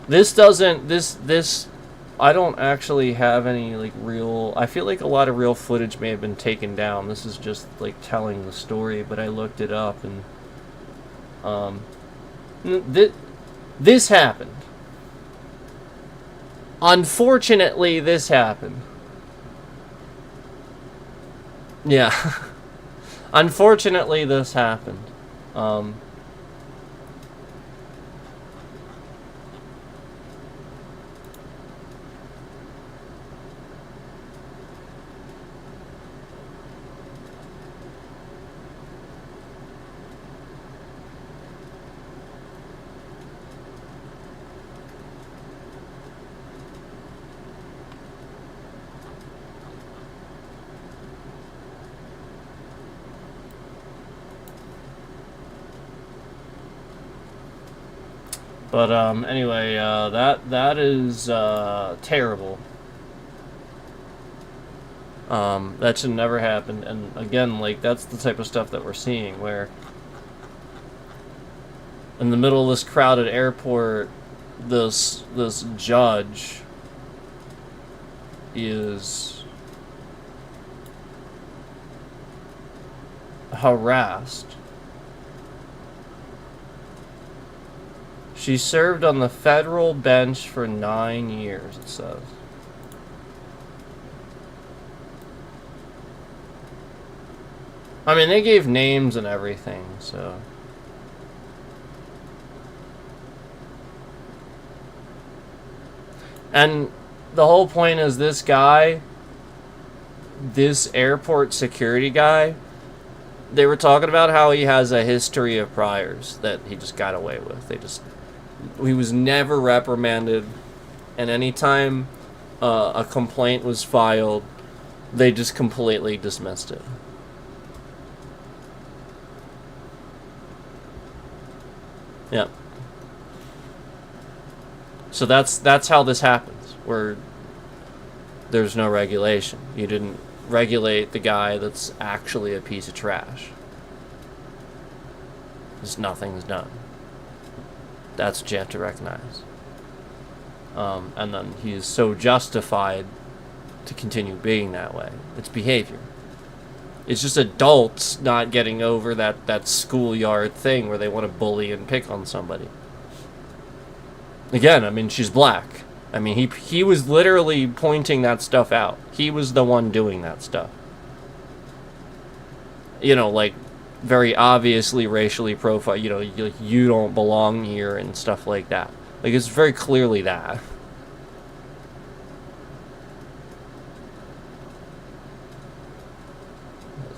This I don't actually have any like real, I feel like a lot of real footage may have been taken down. This is just like telling the story, but I looked it up and this happened. Unfortunately, this happened. Yeah. Unfortunately, this happened. But anyway, that is terrible. That should never happen. And again, like that's the type of stuff that we're seeing, where in the middle of this crowded airport, this judge is harassed. She served on the federal bench for 9 years, it says. I mean, they gave names and everything, so... And the whole point is this guy, this airport security guy, they were talking about how he has a history of priors that he just got away with. He was never reprimanded, and anytime a complaint was filed, they just completely dismissed it. Yep. So that's how this happens, where there's no regulation. You didn't regulate the guy that's actually a piece of trash. Just nothing's done. That's what you have to recognize. And then he is so justified to continue being that way. It's behavior. It's just adults not getting over that schoolyard thing where they want to bully and pick on somebody. Again, I mean, she's black. I mean, he was literally pointing that stuff out. He was the one doing that stuff. You know, like, very obviously racially profiled. You know, you don't belong here and stuff like that. Like, it's very clearly that.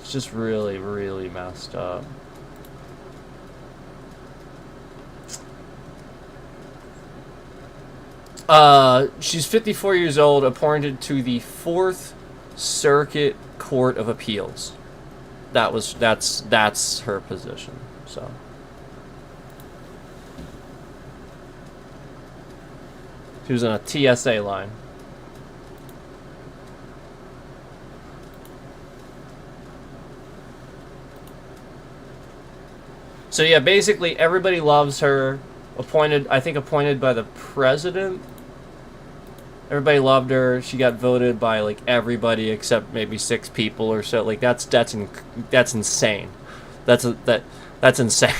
It's just really, really messed up. She's 54 years old, appointed to the 4th Circuit Court of Appeals. That's her position. So she was on a TSA line. So yeah, basically everybody loves her. Appointed by the president. Everybody loved her. She got voted by like everybody except maybe 6 people or so. Like that's insane. That's insane.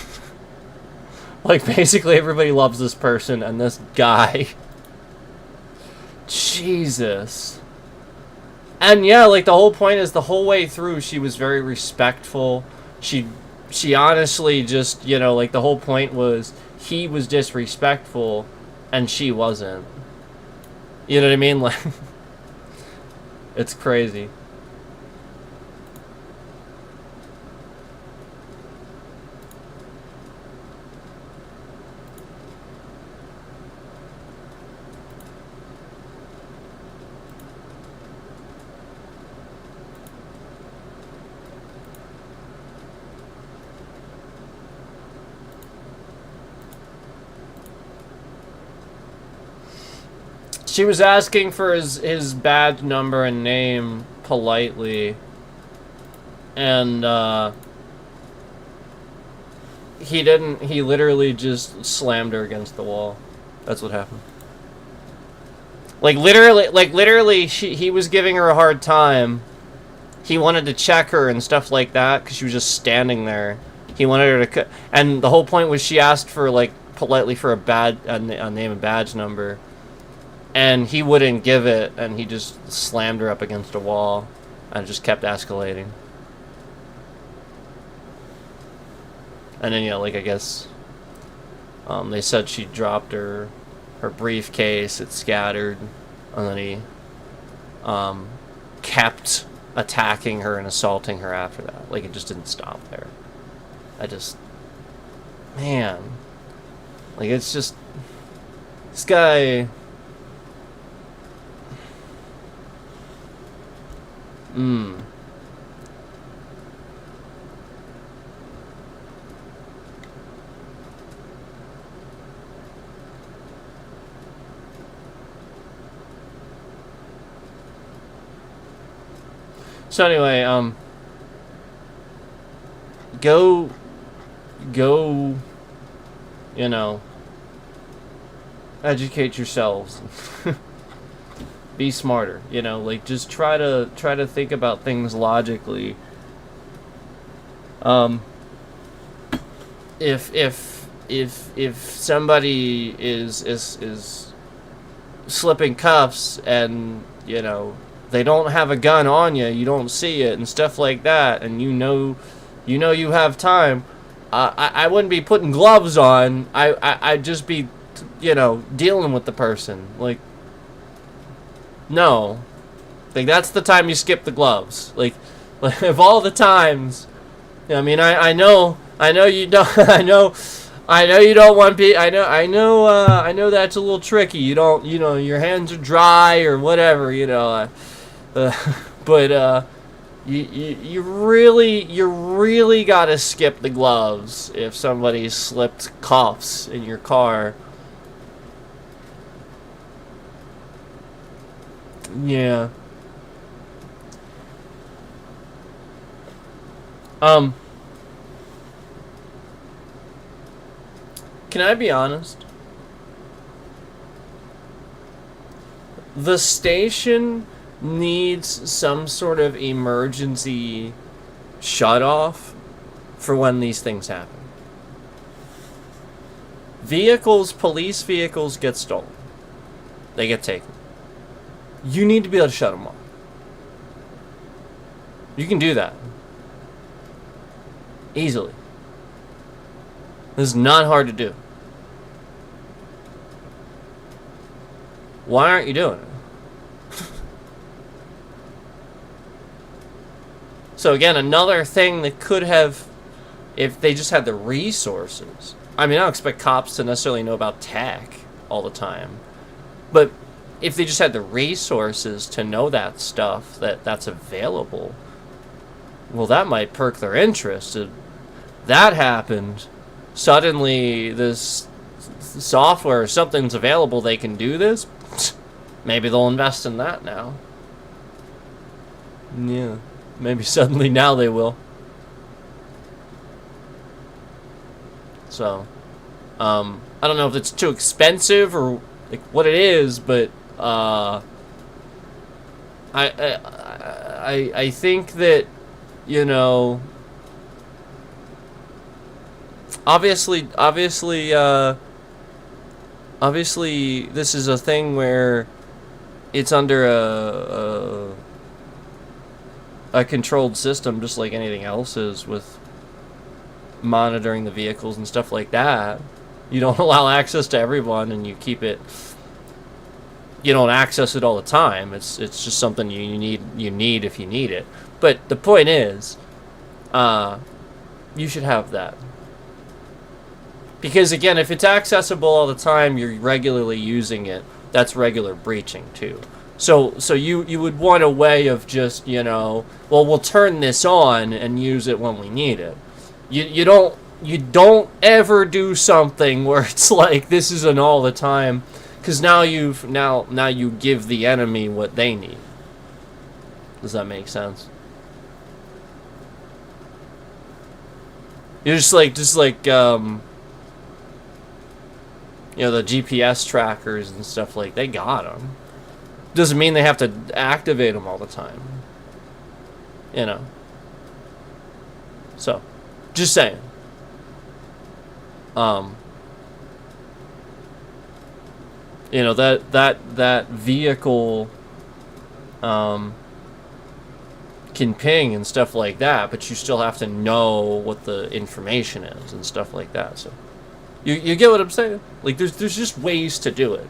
Like basically everybody loves this person, and this guy. Jesus. And yeah, like the whole point is the whole way through she was very respectful. She honestly just, you know, like the whole point was he was disrespectful and she wasn't. You know what I mean? Like, it's crazy. She was asking for his badge number and name politely, and he didn't. He literally just slammed her against the wall. That's what happened. Like literally, he was giving her a hard time. He wanted to check her and stuff like that because she was just standing there. He wanted her to, and the whole point was she asked for like politely for a name and badge number. And he wouldn't give it, and he just slammed her up against a wall, and it just kept escalating. And then, you know, like, I guess, they said she dropped her briefcase, it scattered, and then he, kept attacking her and assaulting her after that. Like, it just didn't stop there. Man. Like, it's just, this guy... So anyway, go, you know, educate yourselves. Be smarter, you know, like just try to think about things logically. If somebody is slipping cuffs and, you know, they don't have a gun on you, you don't see it and stuff like that, and you know you have time, I wouldn't be putting gloves on. I'd just be, you know, dealing with the person. Like, No. Like, that's the time you skip the gloves. Like of all the times, I mean, I know you don't, I know you don't want to I know that's a little tricky. You don't, your hands are dry or whatever, but you really gotta skip the gloves if somebody slipped cuffs in your car. Yeah. Can I be honest? The station needs some sort of emergency shut off for when these things happen. Police vehicles get stolen. They get taken. You need to be able to shut them off. You can do that. Easily. This is not hard to do. Why aren't you doing it? So again, another thing that could have, if they just had the resources. I mean, I don't expect cops to necessarily know about tech all the time. But if they just had the resources to know that stuff, that's available, well, that might perk their interest. If that happened, suddenly this software or something's available, they can do this. Maybe they'll invest in that now. Yeah, maybe suddenly now they will. So, I don't know if it's too expensive or like what it is, but I think that, obviously this is a thing where it's under a controlled system, just like anything else is with monitoring the vehicles and stuff like that. You don't allow access to everyone, and you don't access it all the time. It's just something you need if you need it. But the point is, you should have that. Because again, if it's accessible all the time, you're regularly using it, that's regular breaching too. So you would want a way of just, well, we'll turn this on and use it when we need it. You don't ever do something where it's like this is an all the time, because now you give the enemy what they need. Does that make sense? You're just like the GPS trackers and stuff, like, they got them. Doesn't mean they have to activate them all the time. So, just saying. That vehicle can ping and stuff like that, but you still have to know what the information is and stuff like that. So you get what I'm saying? Like, there's just ways to do it.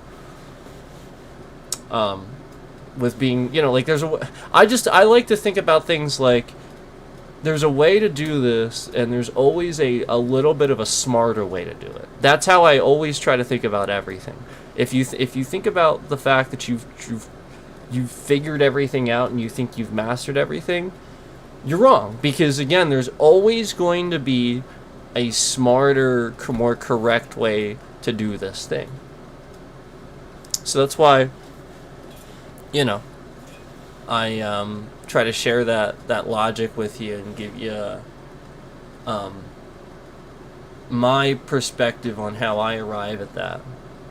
With being, like, I like to think about things like there's a way to do this, and there's always a little bit of a smarter way to do it. That's how I always try to think about everything. If you think about the fact that you've figured everything out and you think you've mastered everything, you're wrong. Because again, there's always going to be a smarter, more correct way to do this thing. So that's why, I try to share that logic with you and give you my perspective on how I arrive at that.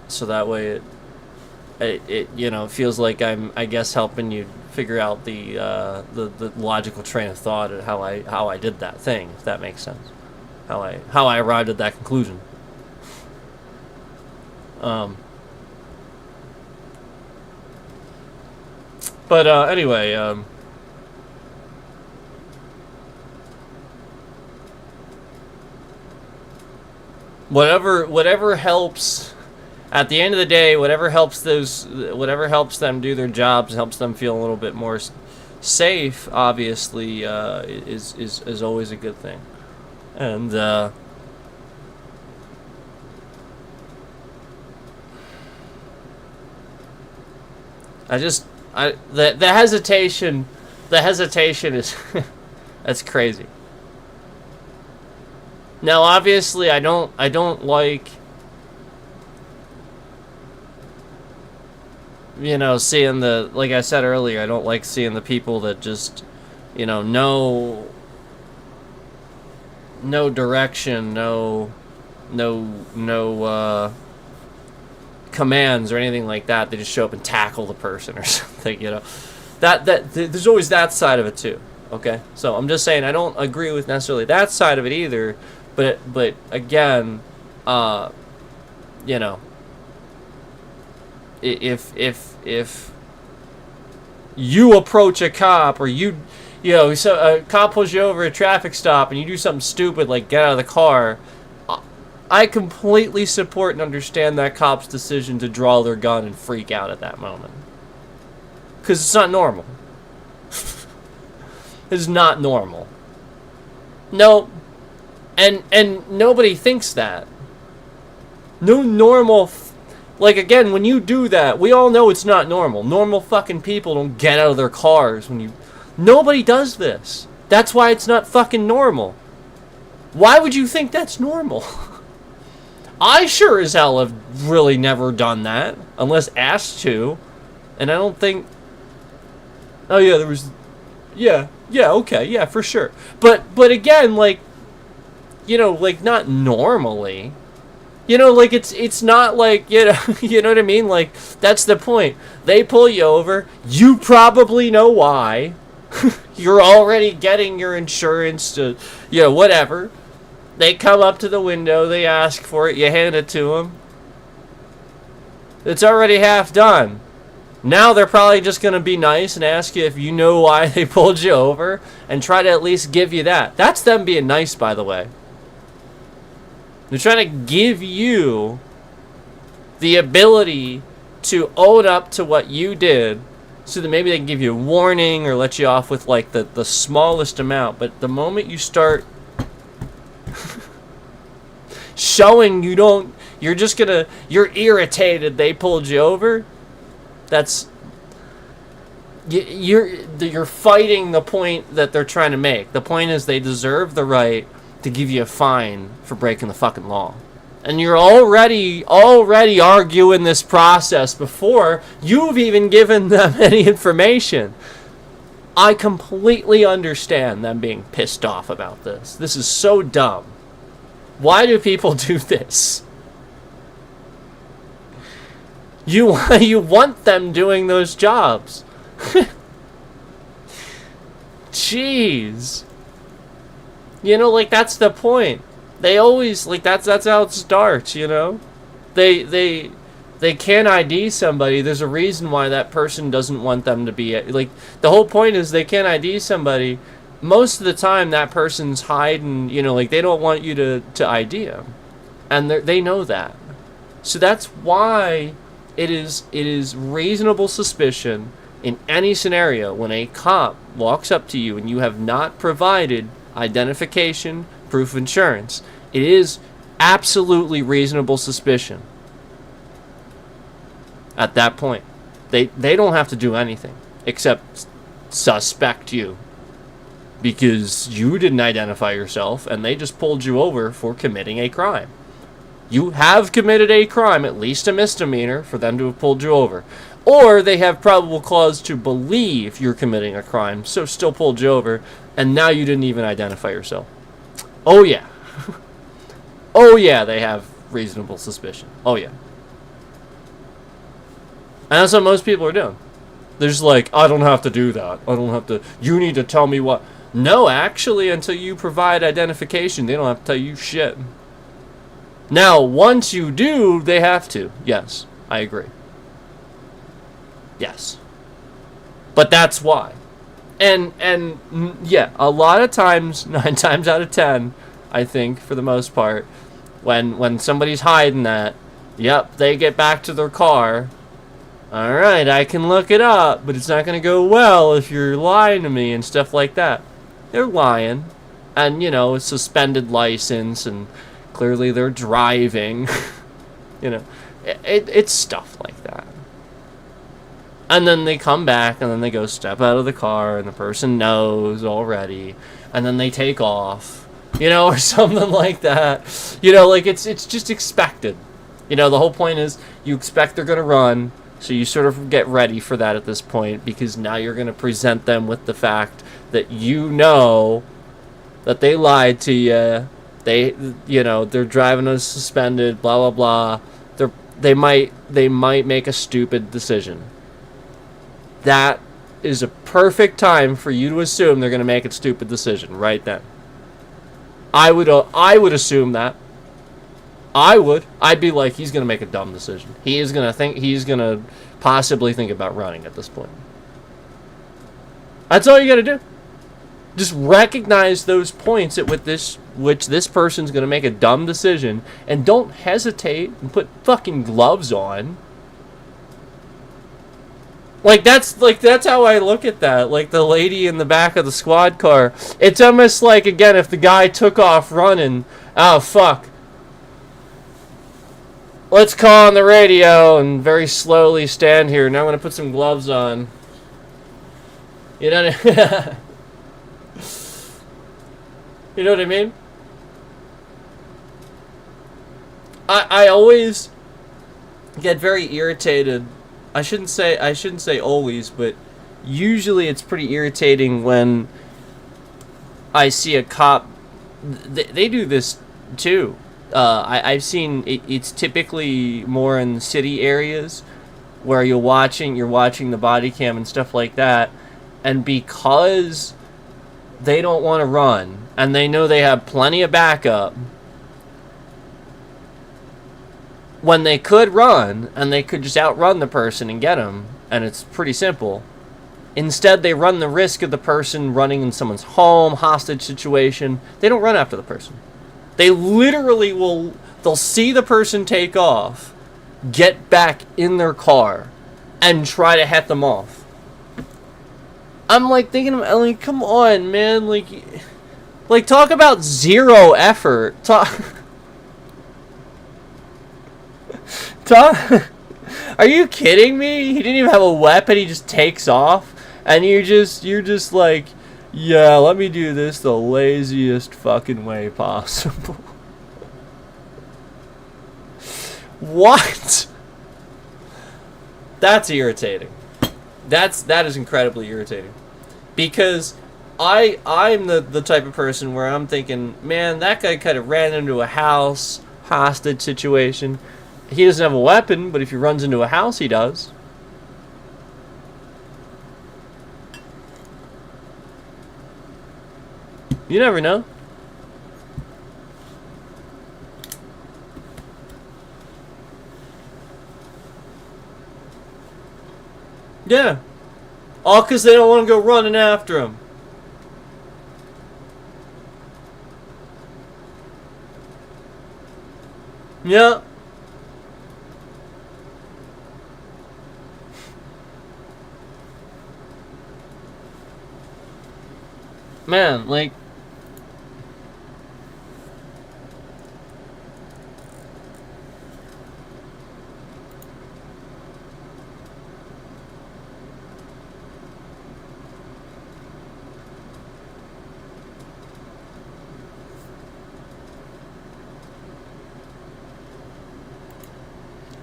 So that way it feels like I'm, I guess, helping you figure out the logical train of thought of how I did that thing, if that makes sense. How I arrived at that conclusion. But anyway, whatever helps At the end of the day, whatever helps them do their jobs, helps them feel a little bit more safe, obviously, is always a good thing. And the hesitation is that's crazy. Now, obviously, I don't like, seeing like I said earlier, I don't like seeing the people that just, no direction, no commands or anything like that. They just show up and tackle the person or something, that there's always that side of it too. Okay, so I'm just saying I don't agree with necessarily that side of it either, but again, if you approach a cop, or so a cop pulls you over at a traffic stop and you do something stupid like get out of the car, I completely support and understand that cop's decision to draw their gun and freak out at that moment. Because it's not normal. It's not normal. No. And nobody thinks that. No normal... Like, again, when you do that, we all know it's not normal. Normal fucking people don't get out of their cars when you... Nobody does this. That's why it's not fucking normal. Why would you think that's normal? I sure as hell have really never done that, unless asked to. And I don't think... Oh, yeah, there was... Yeah, okay, yeah, for sure. But again, like, like, not normally. Like, it's not like, you know what I mean? Like, that's the point. They pull you over. You probably know why. You're already getting your insurance to, whatever. They come up to the window. They ask for it. You hand it to them. It's already half done. Now they're probably just going to be nice and ask you if you know why they pulled you over and try to at least give you that. That's them being nice, by the way. They're trying to give you the ability to own up to what you did so that maybe they can give you a warning or let you off with like the smallest amount. But the moment you start showing you're irritated they pulled you over, you're fighting the point that they're trying to make. The point is they deserve the right to give you a fine for breaking the fucking law. And you're already arguing this process before you've even given them any information. I completely understand them being pissed off about this. This is so dumb. Why do people do this? You want them doing those jobs. Jeez. Like, that's the point. They always, like, that's how it starts, They can't ID somebody. There's a reason why that person doesn't want them to be, like, the whole point is they can't ID somebody. Most of the time, that person's hiding, like, they don't want you to ID them. And they know that. So that's why it is reasonable suspicion in any scenario when a cop walks up to you and you have not provided identification, proof of insurance. It is absolutely reasonable suspicion. At that point, they don't have to do anything except suspect you because you didn't identify yourself and they just pulled you over for committing a crime. You have committed a crime, at least a misdemeanor, for them to have pulled you over. Or they have probable cause to believe you're committing a crime, so still pulled you over, and now you didn't even identify yourself. Oh, yeah. Oh, yeah, they have reasonable suspicion. Oh, yeah. And that's what most people are doing. They're just like, I don't have to do that. I don't have to. You need to tell me what. No, actually, until you provide identification, they don't have to tell you shit. Now, once you do, they have to. Yes, I agree. Yes. But that's why. And yeah, a lot of times, 9 times out of 10, I think, for the most part, when somebody's hiding that, Yep, they get back to their car. Alright, I can look it up, but it's not going to go well if you're lying to me and stuff like that. They're lying. And, you know, suspended license, and clearly they're driving. You know, it's stuff like that. And then they come back, and then they go step out of the car, and the person knows already. And then they take off, you know, or something like that. You know, like, it's just expected. You know, the whole point is you expect they're going to run, so you sort of get ready for that at this point, because now you're going to present them with the fact that you know that they lied to you. They, you know, they're driving us suspended, blah, blah, blah. They might make a stupid decision. That is a perfect time for you to assume they're going to make a stupid decision right then. I would assume that. I'd be like, he's going to make a dumb decision. He's going to possibly think about running at this point. That's all you got to do. Just recognize those points at which this person's going to make a dumb decision, and don't hesitate and put fucking gloves on. Like that's how I look at that. Like the lady in the back of the squad car. It's almost like, again, if the guy took off running, oh fuck. Let's call on the radio and very slowly stand here. Now I'm going to put some gloves on. You know what I mean? You know what I mean? I always get very irritated. I shouldn't say always, but usually it's pretty irritating when I see a cop. They do this too. I've seen it's typically more in city areas where you're watching the body cam and stuff like that, and because they don't want to run and they know they have plenty of backup, when they could run and they could just outrun the person and get him, and it's pretty simple. Instead, they run the risk of the person running in someone's home, hostage situation. They don't run after the person. They literally they'll see the person take off, get back in their car, and try to head them off. I'm like thinking, like, come on, man, like talk about zero effort. Are you kidding me? He didn't even have a weapon. He just takes off, and you're just like, yeah, let me do this the laziest fucking way possible. What? That's irritating. That is incredibly irritating, because I'm the type of person where I'm thinking, man, that guy kind of ran into a house hostage situation. He doesn't have a weapon, but if he runs into a house, he does. You never know. Yeah. All because they don't want to go running after him. Yeah. Man, like,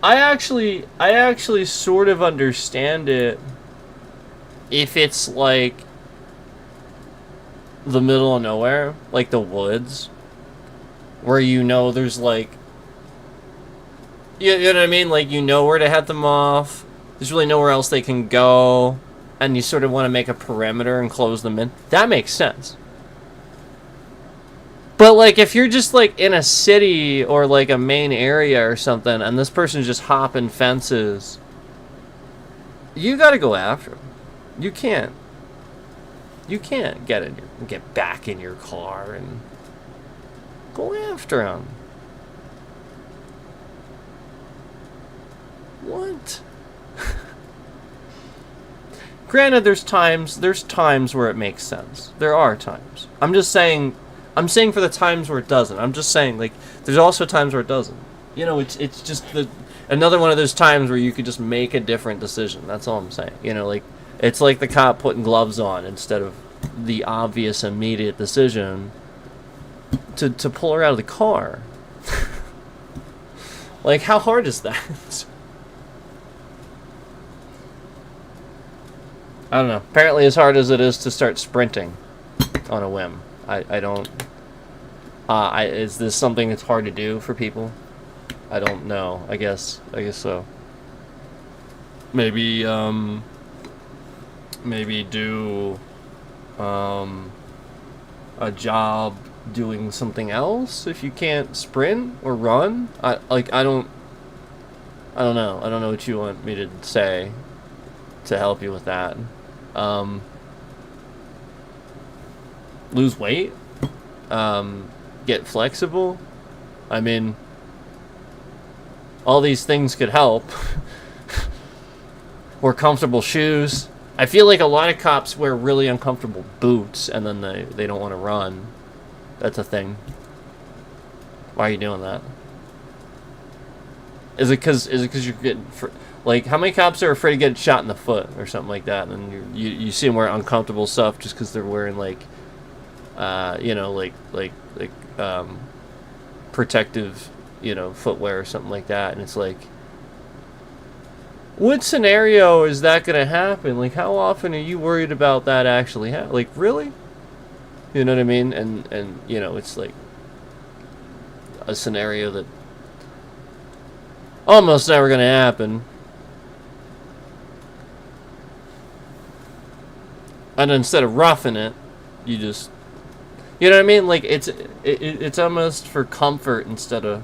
I actually sort of understand it if it's like the middle of nowhere, like the woods, where you know there's like, you know what I mean? Like, you know where to head them off. There's really nowhere else they can go, and you sort of want to make a perimeter and close them in. That makes sense. But, like, if you're just, like, in a city or, like, a main area or something, and this person's just hopping fences, you gotta go after them. You can't get back in your car and go after them. What? Granted, there's times where it makes sense. There are times. I'm saying for the times where it doesn't. I'm just saying, like, there's also times where it doesn't. You know, it's just another one of those times where you could just make a different decision. That's all I'm saying. You know, like, it's like the cop putting gloves on instead of the obvious immediate decision to pull her out of the car. Like, how hard is that? I don't know. Apparently as hard as it is to start sprinting on a whim. I don't... is this something that's hard to do for people? I don't know. I guess so. Maybe do a job doing something else if you can't sprint or run. I don't know. I don't know what you want me to say to help you with that. Lose weight? Get flexible? I mean, all these things could help. Wear comfortable shoes. I feel like a lot of cops wear really uncomfortable boots and then they don't want to run. That's a thing. Why are you doing that? Is it because you're getting... Like, how many cops are afraid to get shot in the foot or something like that? And you see them wear uncomfortable stuff just because they're wearing, like, you know, like protective, you know, footwear or something like that. And it's like, what scenario is that going to happen? Like, how often are you worried about that actually happening? Like, really? You know what I mean? And you know, it's like a scenario that almost never going to happen. And instead of roughing it, you just... You know what I mean? Like, it's almost for comfort instead of...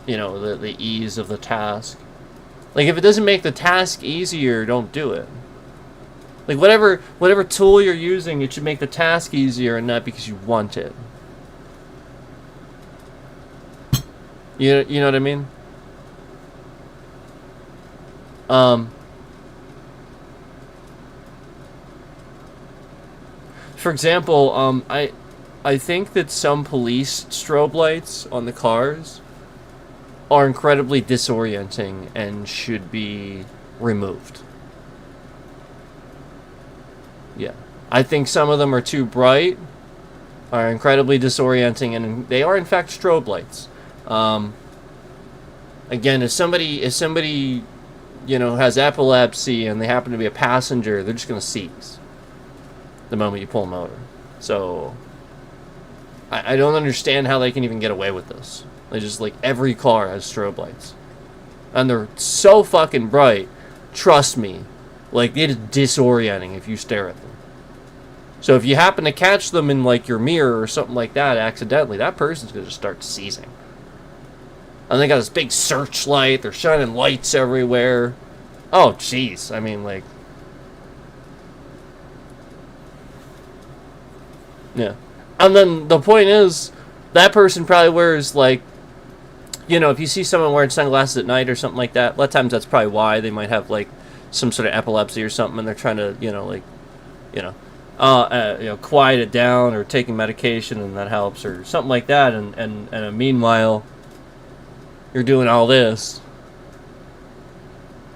You know, the ease of the task. Like, if it doesn't make the task easier, don't do it. Like, whatever tool you're using, it should make the task easier and not because you want it. You know what I mean? For example, I think that some police strobe lights on the cars are incredibly disorienting and should be removed. Yeah. I think some of them are too bright, are incredibly disorienting, and they are in fact strobe lights. Again, if somebody, you know, has epilepsy and they happen to be a passenger, they're just going to seize the moment you pull them over. So I don't understand how they can even get away with this. They just, like, every car has strobe lights. And they're so fucking bright, trust me, like, it is disorienting if you stare at them. So if you happen to catch them in, like, your mirror or something like that accidentally, that person's going to start seizing. And they got this big searchlight, they're shining lights everywhere. Oh, jeez. I mean, like... Yeah. And then the point is, that person probably wears, like, you know, if you see someone wearing sunglasses at night or something like that, a lot of times that's probably why. They might have, like, some sort of epilepsy or something, and they're trying to, you know, like, you know, quiet it down, or taking medication, and that helps, or something like that. And meanwhile, you're doing all this.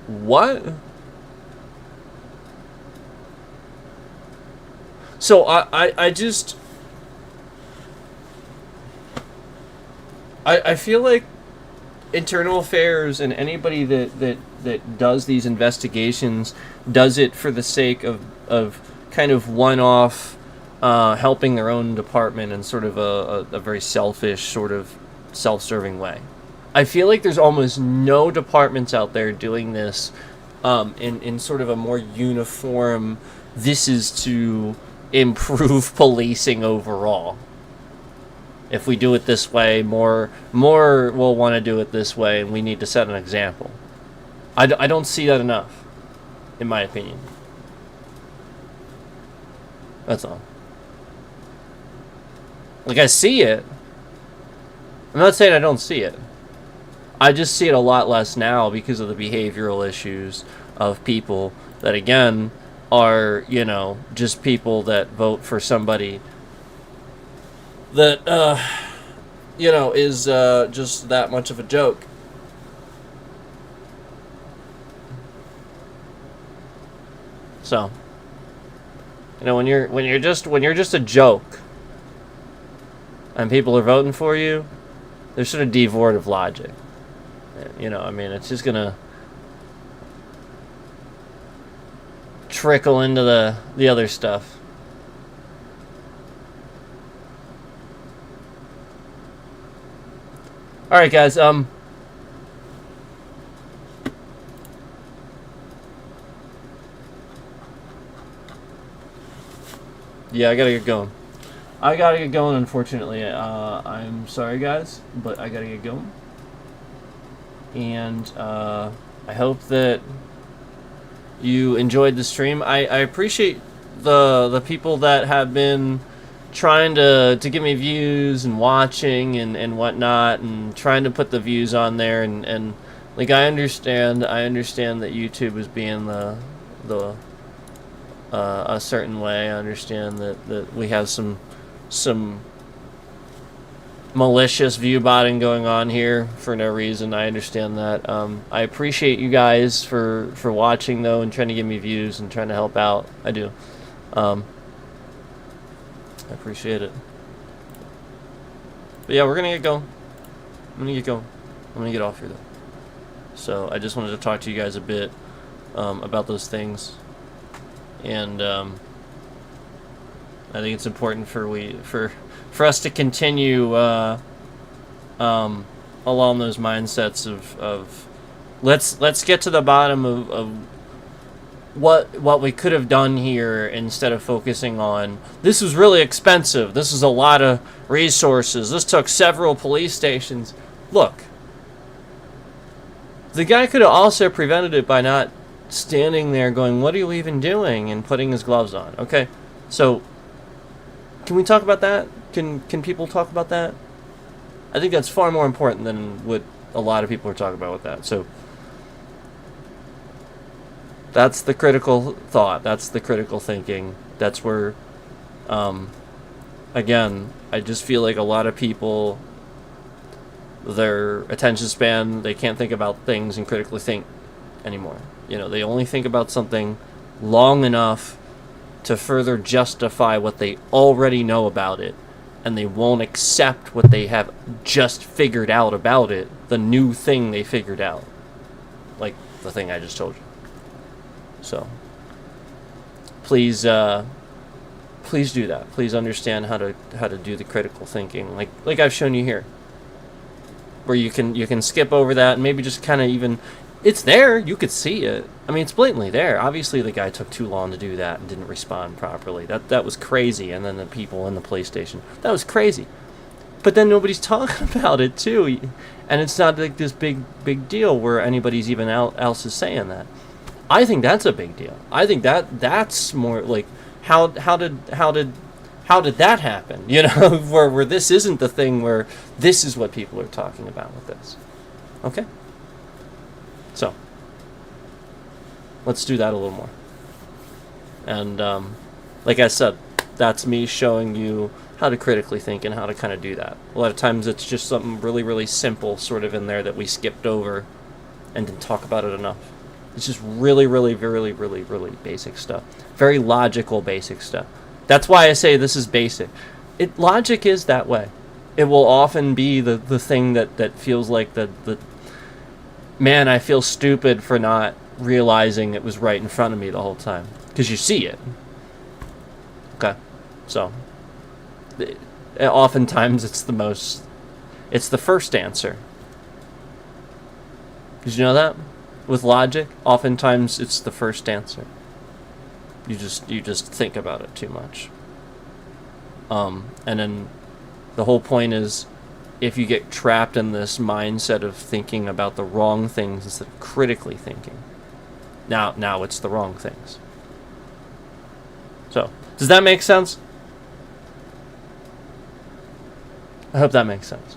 What? So I just... I feel like Internal Affairs and anybody that does these investigations does it for the sake of kind of one-off helping their own department in sort of a very selfish, sort of self-serving way. I feel like there's almost no departments out there doing this in sort of a more uniform, this is to improve policing overall. If we do it this way, more will want to do it this way, and we need to set an example. I don't see that enough, in my opinion. That's all. Like, I see it. I'm not saying I don't see it. I just see it a lot less now because of the behavioral issues of people that, again, are, just people that vote for somebody that, is just that much of a joke. So, when you're just a joke and people are voting for you, they're sort of devoid of logic. It's just gonna trickle into the other stuff. All right, guys. Yeah, I gotta get going. Unfortunately. I'm sorry, guys, but I gotta get going. And I hope that you enjoyed the stream. I appreciate the people that have been trying to give me views and watching and whatnot, and trying to put the views on there, and like I understand that YouTube is being the a certain way. I understand that we have some malicious view botting going on here for no reason. I understand that. I appreciate you guys for watching, though, and trying to give me views and trying to help out. I do. I appreciate it. But yeah, we're gonna get going. I'm gonna get off here, though. So I just wanted to talk to you guys a bit about those things, and I think it's important for us to continue along those mindsets of let's get to the bottom of what we could have done here, instead of focusing on this was really expensive, this is a lot of resources, this took several police stations. Look, the guy could have also prevented it by not standing there going, what are you even doing, and putting his gloves on. Okay, so can we talk about that? Can people talk about that? I think that's far more important than what a lot of people are talking about with that. So that's the critical thought. That's the critical thinking. That's where, again, I just feel like a lot of people, their attention span, they can't think about things and critically think anymore. They only think about something long enough to further justify what they already know about it, and they won't accept what they have just figured out about it, the new thing they figured out, like the thing I just told you. So please do that. Please understand how to do the critical thinking, like I've shown you here, where you can skip over that and maybe just kind of even, it's there, you could see it. I mean, it's blatantly there. Obviously the guy took too long to do that and didn't respond properly. That was crazy. And then the people in the police station, that was crazy. But then nobody's talking about it too, and it's not like this big deal where anybody's even else is saying that. I think that's a big deal. I think that's more like how did that happen? Where this isn't the thing where this is what people are talking about with this. Okay? So let's do that a little more. And like I said, that's me showing you how to critically think and how to kind of do that. A lot of times it's just something really, really simple sort of in there that we skipped over and didn't talk about it enough. It's just really, really, really, really, really basic stuff. Very logical, basic stuff. That's why I say this is basic. Logic is that way. It will often be the thing that feels like the man, I feel stupid for not realizing it was right in front of me the whole time. Because you see it. Okay. So, oftentimes it's the first answer. Did you know that? With logic, oftentimes it's the first answer. You just think about it too much. And then the whole point is, if you get trapped in this mindset of thinking about the wrong things instead of critically thinking, now it's the wrong things. So, does that make sense? I hope that makes sense.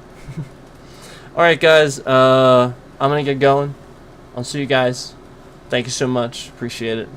All right, guys. I'm gonna get going. I'll see you guys. Thank you so much. Appreciate it.